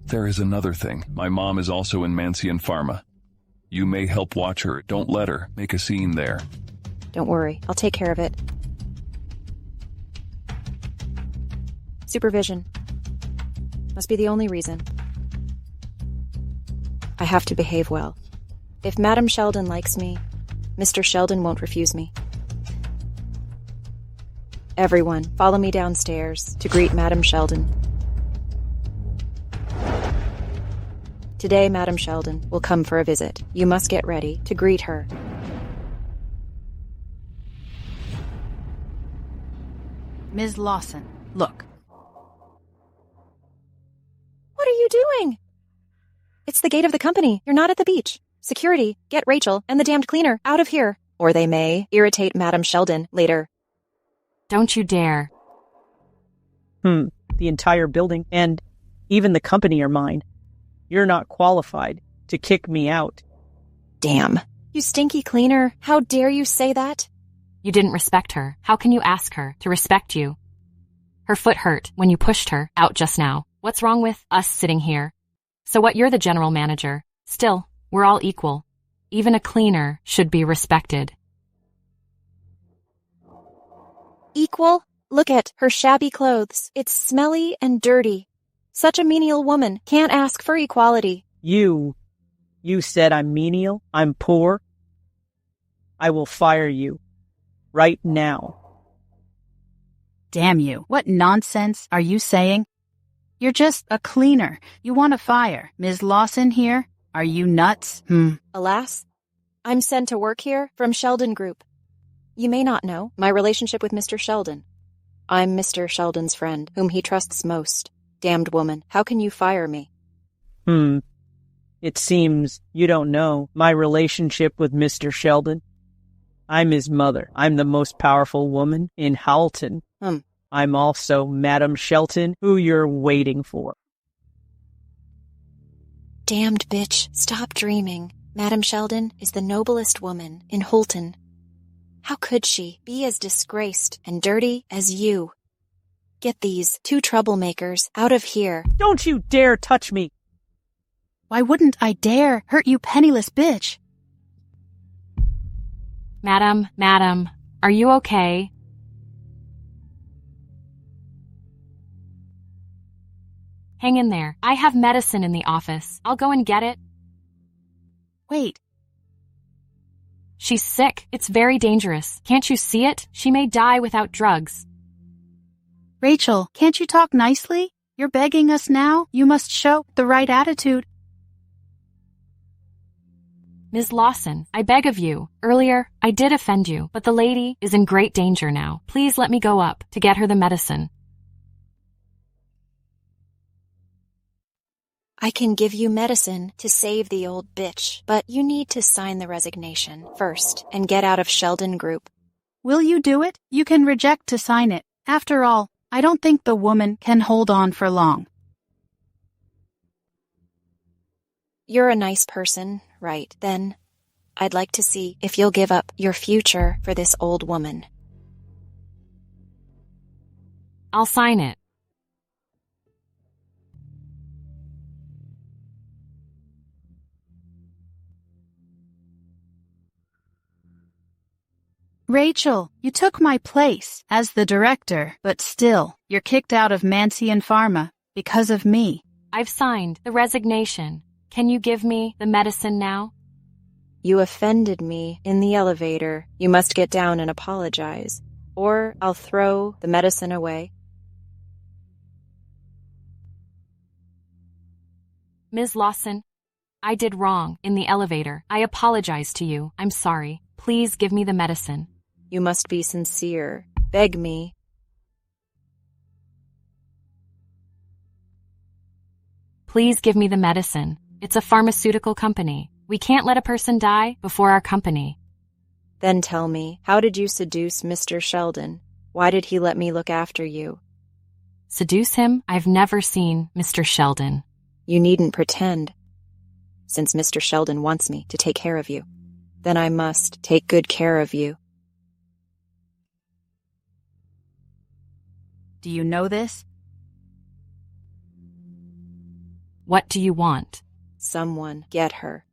There is another thing. My mom is also in Manzian Pharma. You may help watch her. Don't let her make a scene there. Don't worry. I'll take care of it. Supervision. Must be the only reason. I have to behave well. If Madam Sheldon likes me, Mr. Sheldon won't refuse me. Everyone, follow me downstairs to greet Madam Sheldon. Today, Madam Sheldon will come for a visit. You must get ready to greet her. Ms. Lawson, look. What are you doing? It's the gate of the company. You're not at the beach. Security, get Rachel and the damned cleaner out of here, or they may irritate Madam Sheldon later. Don't you dare. The entire building and even the company are mine. You're not qualified to kick me out. Damn. You stinky cleaner. How dare you say that? You didn't respect her. How can you ask her to respect you? Her foot hurt when you pushed her out just now. What's wrong with us sitting here? So what, you're the general manager. Still, we're all equal. Even a cleaner should be respected. Equal? Look at her shabby clothes. It's smelly and dirty. Such a menial woman can't ask for equality. You said I'm menial? I'm poor? I will fire you. Right now. Damn you. What nonsense are you saying? You're just a cleaner. You want to fire Ms. Lawson here? Are you nuts? Alas, I'm sent to work here from Sheldon Group. You may not know my relationship with Mr. Sheldon. I'm Mr. Sheldon's friend, whom he trusts most. Damned woman, how can you fire me? It seems you don't know my relationship with Mr. Sheldon. I'm his mother. I'm the most powerful woman in Howlton. I'm also Madam Shelton, who you're waiting for. Damned bitch, stop dreaming. Madam Sheldon is the noblest woman in Holton. How could she be as disgraced and dirty as you? Get these two troublemakers out of here. Don't you dare touch me! Why wouldn't I dare hurt you, penniless bitch? Madam, are you okay? Hang in there. I have medicine in the office. I'll go and get it. Wait. She's sick. It's very dangerous. Can't you see it? She may die without drugs. Rachel, can't you talk nicely? You're begging us now. You must show the right attitude. Ms. Lawson, I beg of you. Earlier, I did offend you, but the lady is in great danger now. Please let me go up to get her the medicine. I can give you medicine to save the old bitch, but you need to sign the resignation first and get out of Sheldon Group. Will you do it? You can reject to sign it. After all, I don't think the woman can hold on for long. You're a nice person, right? Then I'd like to see if you'll give up your future for this old woman. I'll sign it. Rachel, you took my place as the director, but still, you're kicked out of Mansian Pharma because of me. I've signed the resignation. Can you give me the medicine now? You offended me in the elevator. You must get down and apologize, or I'll throw the medicine away. Ms. Lawson, I did wrong in the elevator. I apologize to you. I'm sorry. Please give me the medicine. You must be sincere. Beg me. Please give me the medicine. It's a pharmaceutical company. We can't let a person die before our company. Then tell me, how did you seduce Mr. Sheldon? Why did he let me look after you? Seduce him? I've never seen Mr. Sheldon. You needn't pretend. Since Mr. Sheldon wants me to take care of you, then I must take good care of you. Do you know this? What do you want? Someone get her.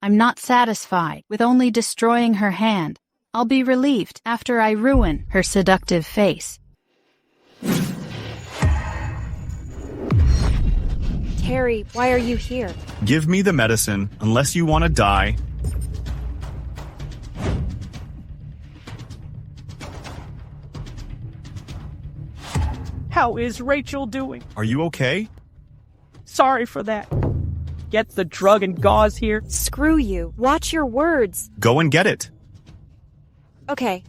I'm not satisfied with only destroying her hand. I'll be relieved after I ruin her seductive face. Terry, why are you here? Give me the medicine, unless you want to die. How is Rachel doing? Are you okay? Sorry for that. Get the drug and gauze here. Screw you. Watch your words. Go and get it. Okay.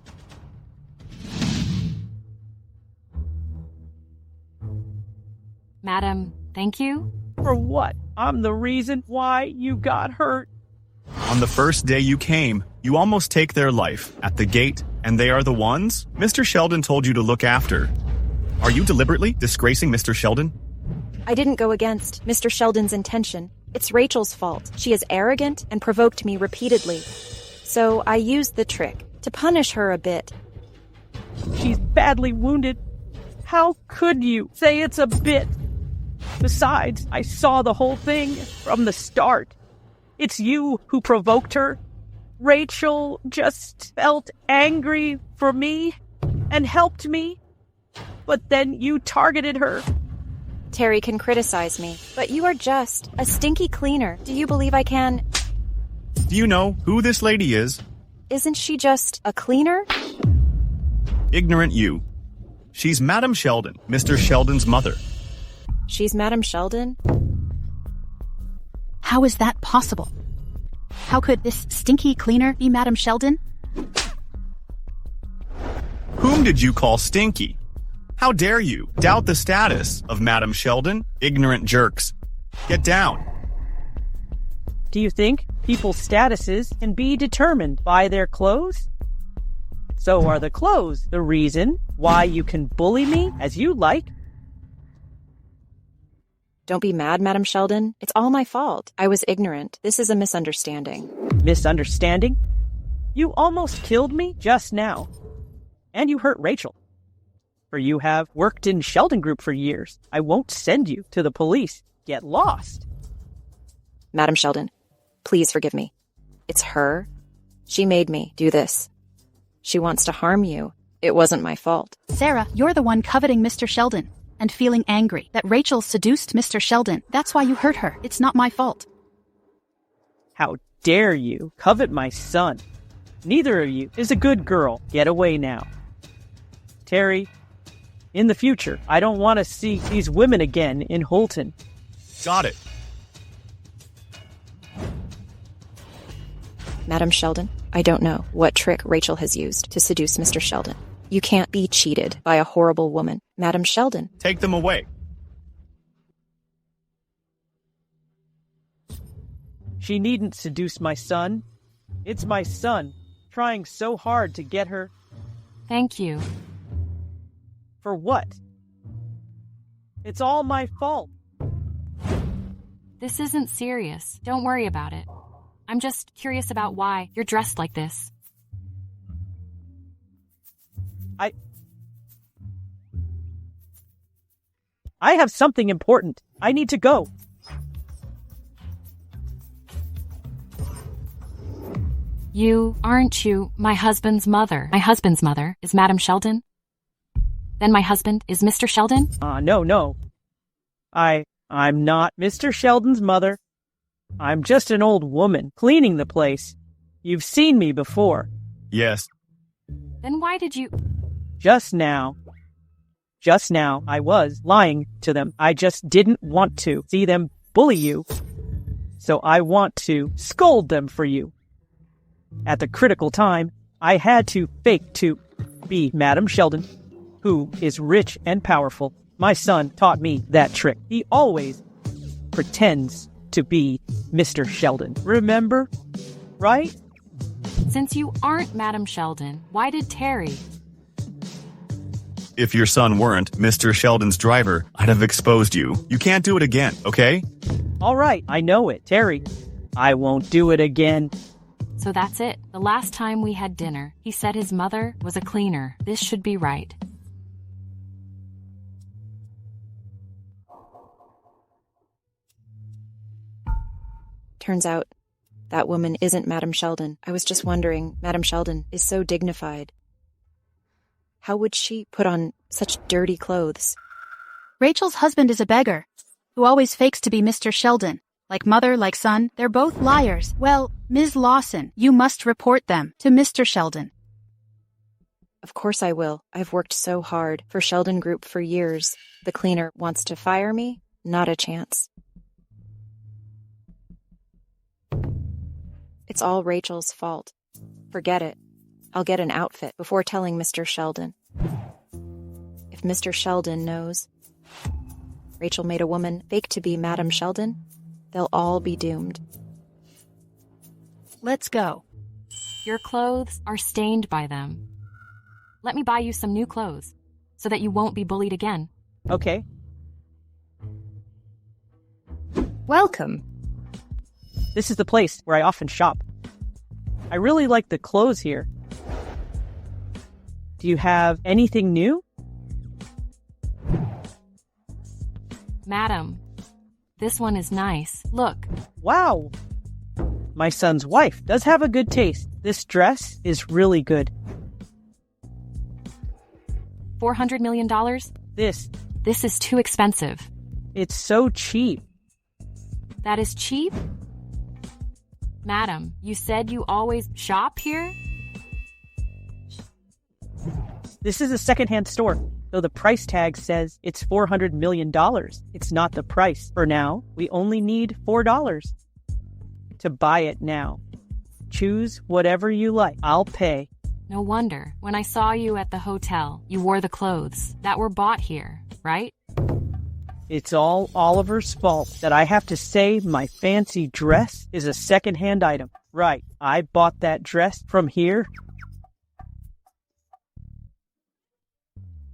Madam, thank you. For what? I'm the reason why you got hurt. On the first day you came, you almost take their life. At the gate, And they are the ones Mr. Sheldon told you to look after. Are you deliberately disgracing Mr. Sheldon? I didn't go against Mr. Sheldon's intention. It's Rachel's fault. She is arrogant and provoked me repeatedly. So I used the trick to punish her a bit. She's badly wounded. How could you say it's a bit? Besides, I saw the whole thing from the start. It's you who provoked her. Rachel just felt angry for me and helped me. But then you targeted her. Terry can criticize me, but you are just a stinky cleaner. Do you believe I can? Do you know who this lady is? Isn't she just a cleaner? Ignorant you. She's Madam Sheldon, Mr. Sheldon's mother. She's Madam Sheldon? How is that possible? How could this stinky cleaner be Madam Sheldon? Whom did you call stinky? How dare you doubt the status of Madam Sheldon, ignorant jerks? Get down. Do you think people's statuses can be determined by their clothes? So are the clothes the reason why you can bully me as you like? Don't be mad, Madam Sheldon. It's all my fault. I was ignorant. This is a misunderstanding. Misunderstanding? You almost killed me just now. And you hurt Rachel. For you have worked in Sheldon Group for years. I won't send you to the police. Get lost. Madam Sheldon, please forgive me. It's her. She made me do this. She wants to harm you. It wasn't my fault. Sarah, you're the one coveting Mr. Sheldon and feeling angry that Rachel seduced Mr. Sheldon. That's why you hurt her. It's not my fault. How dare you covet my son? Neither of you is a good girl. Get away now. Terry, in the future, I don't want to see these women again in Holton. Got it. Madam Sheldon, I don't know what trick Rachel has used to seduce Mr. Sheldon. You can't be cheated by a horrible woman. Madam Sheldon. Take them away. She needn't seduce my son. It's my son, trying so hard to get her. Thank you. For what? It's all my fault. This isn't serious. Don't worry about it. I'm just curious about why you're dressed like this. I have something important. I need to go. Aren't you my husband's mother? My husband's mother is Madam Sheldon? Then my husband is Mr. Sheldon? No. I'm not Mr. Sheldon's mother. I'm just an old woman cleaning the place. You've seen me before. Yes. Then why did you... Just now, I was lying to them. I just didn't want to see them bully you. So I want to scold them for you. At the critical time, I had to fake to be Madam Sheldon, who is rich and powerful. My son taught me that trick. He always pretends to be Mr. Sheldon. Remember? Right? Since you aren't Madam Sheldon, why did Terry... If your son weren't Mr. Sheldon's driver, I'd have exposed you. You can't do it again, okay? All right, I know it, Terry. I won't do it again. So that's it. The last time we had dinner, he said his mother was a cleaner. This should be right. Turns out, that woman isn't Madam Sheldon. I was just wondering, Madam Sheldon is so dignified. How would she put on such dirty clothes? Rachel's husband is a beggar, who always fakes to be Mr. Sheldon. Like mother, like son, they're both liars. Well, Ms. Lawson, you must report them to Mr. Sheldon. Of course I will. I've worked so hard for Sheldon Group for years. The cleaner wants to fire me? Not a chance. It's all Rachel's fault. Forget it. I'll get an outfit before telling Mr. Sheldon. If Mr. Sheldon knows Rachel made a woman fake to be Madam Sheldon, they'll all be doomed. Let's go. Your clothes are stained by them. Let me buy you some new clothes so that you won't be bullied again. Okay. Welcome. This is the place where I often shop. I really like the clothes here. Do you have anything new? Madam, this one is nice. Look. Wow. My son's wife does have a good taste. This dress is really good. $400 million? This is too expensive. It's so cheap. That is cheap? Madam, you said you always shop here? This is a secondhand store, though the price tag says it's $400 million. It's not the price. For now, we only need $4 to buy it now. Choose whatever you like. I'll pay. No wonder. When I saw you at the hotel, you wore the clothes that were bought here, right? It's all Oliver's fault that I have to say my fancy dress is a secondhand item. Right, I bought that dress from here.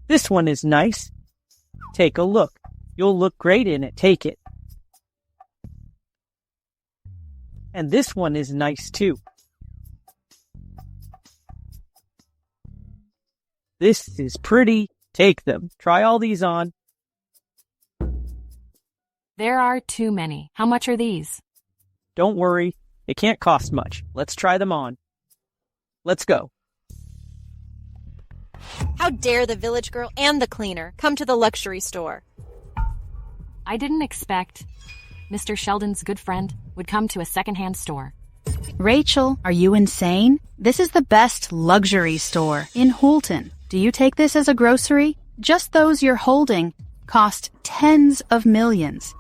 This one is nice. Take a look. You'll look great in it. Take it. And this one is nice too. This is pretty. Take them. Try all these on. There are too many. How much are these? Don't worry. It can't cost much. Let's try them on. Let's go. How dare the village girl and the cleaner come to the luxury store? I didn't expect Mr. Sheldon's good friend would come to a secondhand store. Rachel, are you insane? This is the best luxury store in Houlton. Do you take this as a grocery? Just those you're holding cost tens of millions.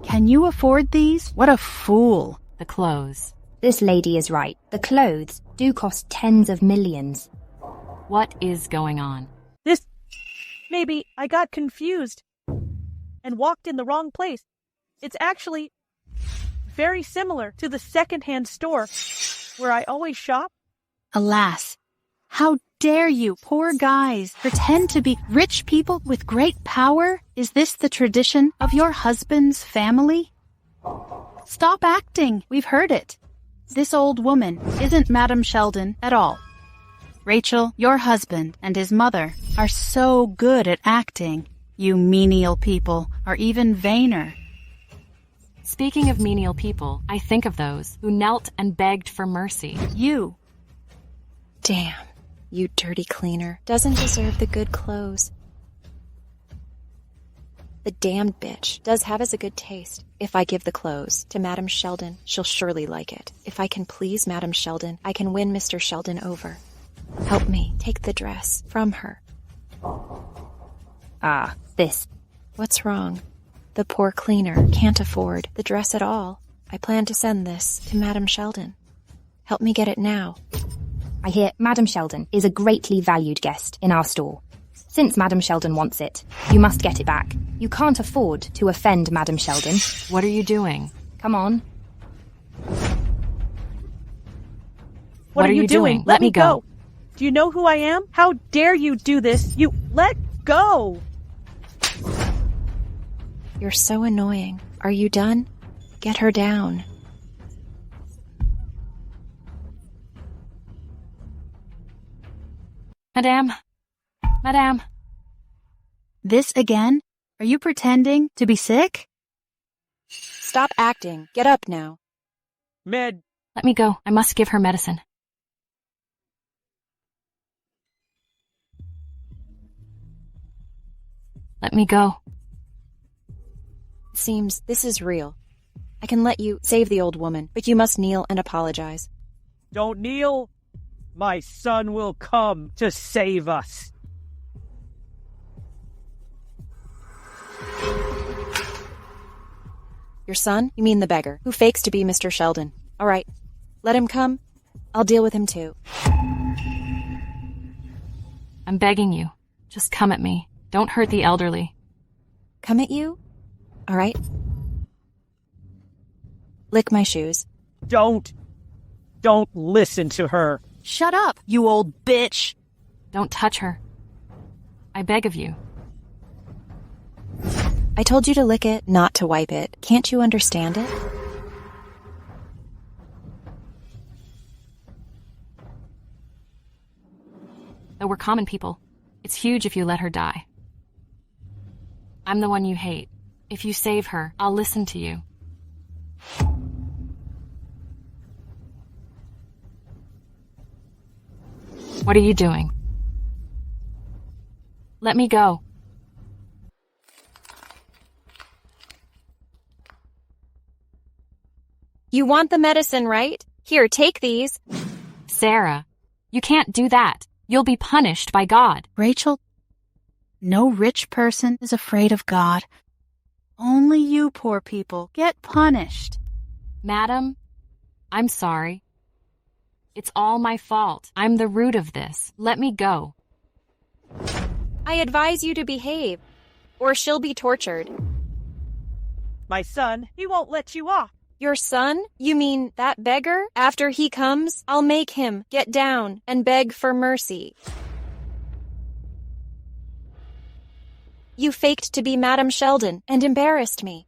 Can you afford these? What a fool. The clothes. This lady is right. The clothes do cost tens of millions. What is going on? Maybe I got confused and walked in the wrong place. It's actually very similar to the secondhand store where I always shop. Alas, how dare you, poor guys, pretend to be rich people with great power? Is this the tradition of your husband's family? Stop acting. We've heard it. This old woman isn't Madam Sheldon at all. Rachel, your husband and his mother are so good at acting. You menial people are even vainer. Speaking of menial people, I think of those who knelt and begged for mercy. You. Damn, you dirty cleaner. Doesn't deserve the good clothes. The damned bitch does have as a good taste. If I give the clothes to Madam Sheldon, she'll surely like it. If I can please Madam Sheldon, I can win Mr. Sheldon over. Help me take the dress from her. This. What's wrong? The poor cleaner can't afford the dress at all. I plan to send this to Madam Sheldon. Help me get it now. I hear Madam Sheldon is a greatly valued guest in our store. Since Madam Sheldon wants it, you must get it back. You can't afford to offend Madam Sheldon. What are you doing? Come on. What are you doing? Let me go. Do you know who I am? How dare you do this? You let go! You're so annoying. Are you done? Get her down. Madame. This again? Are you pretending to be sick? Stop acting. Get up now. Med. Let me go. I must give her medicine. Let me go. It seems this is real. I can let you save the old woman, but you must kneel and apologize. Don't kneel. My son will come to save us. Your son? You mean the beggar, who fakes to be Mr. Sheldon. All right, let him come. I'll deal with him too. I'm begging you. Just come at me. Don't hurt the elderly. Come at you? All right. Lick my shoes. Don't listen to her. Shut up, you old bitch. Don't touch her. I beg of you. I told you to lick it, not to wipe it. Can't you understand it? Though we're common people, it's huge if you let her die. I'm the one you hate. If you save her, I'll listen to you. What are you doing? Let me go. You want the medicine, right? Here, take these. Sarah, you can't do that. You'll be punished by God. Rachel, no rich person is afraid of God. Only you poor people get punished. Madam, I'm sorry. It's all my fault. I'm the root of this. Let me go. I advise you to behave, or she'll be tortured. My son, he won't let you off. Your son? You mean that beggar? After he comes, I'll make him get down and beg for mercy. You faked to be Madam Sheldon and embarrassed me.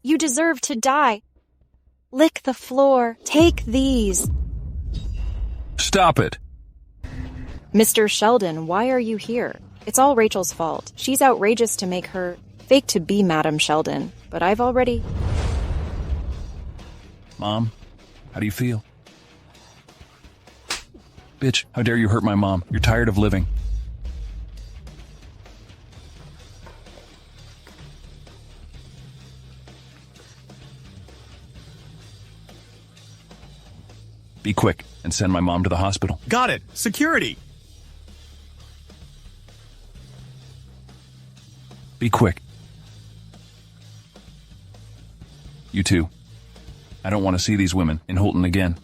You deserve to die. Lick the floor. Take these. Stop it. Mr. Sheldon, why are you here? It's all Rachel's fault. She's outrageous to make her fake to be Madam Sheldon, but I've already... Mom, how do you feel? Bitch, how dare you hurt my mom? You're tired of living. Be quick and send my mom to the hospital. Got it. Security. Be quick. You too. I don't want to see these women in Holton again.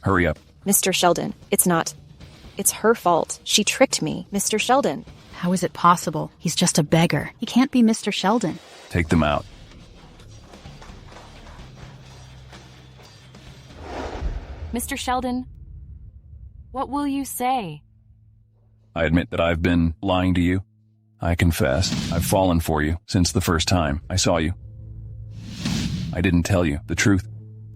Hurry up. Mr. Sheldon, it's not. It's her fault. She tricked me. Mr. Sheldon. How is it possible? He's just a beggar. He can't be Mr. Sheldon. Take them out. Mr. Sheldon, what will you say? I admit that I've been lying to you. I confess, I've fallen for you since the first time I saw you. I didn't tell you the truth,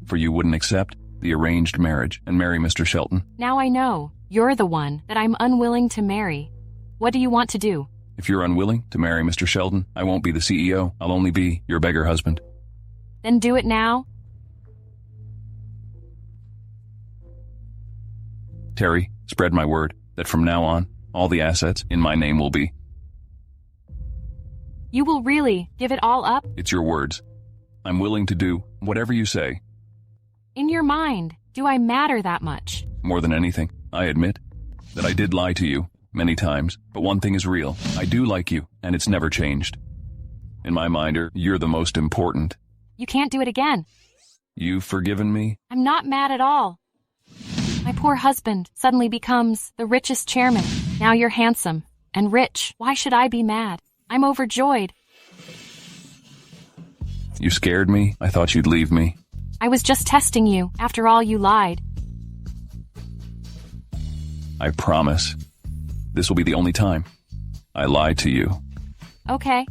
for you wouldn't accept the arranged marriage and marry Mr. Shelton. Now I know. You're the one that I'm unwilling to marry. What do you want to do? If you're unwilling to marry Mr. Sheldon, I won't be the CEO. I'll only be your beggar husband. Then do it now. Terry, spread my word that from now on, all the assets in my name will be. You will really give it all up? It's your words. I'm willing to do whatever you say. In your mind, do I matter that much? More than anything, I admit that I did lie to you many times, but one thing is real. I do like you, and it's never changed. In my mind, you're the most important. You can't do it again. You've forgiven me? I'm not mad at all. My poor husband suddenly becomes the richest chairman. Now you're handsome and rich. Why should I be mad? I'm overjoyed. You scared me. I thought you'd leave me. I was just testing you. After all, you lied. I promise. This will be the only time I lied to you. Okay.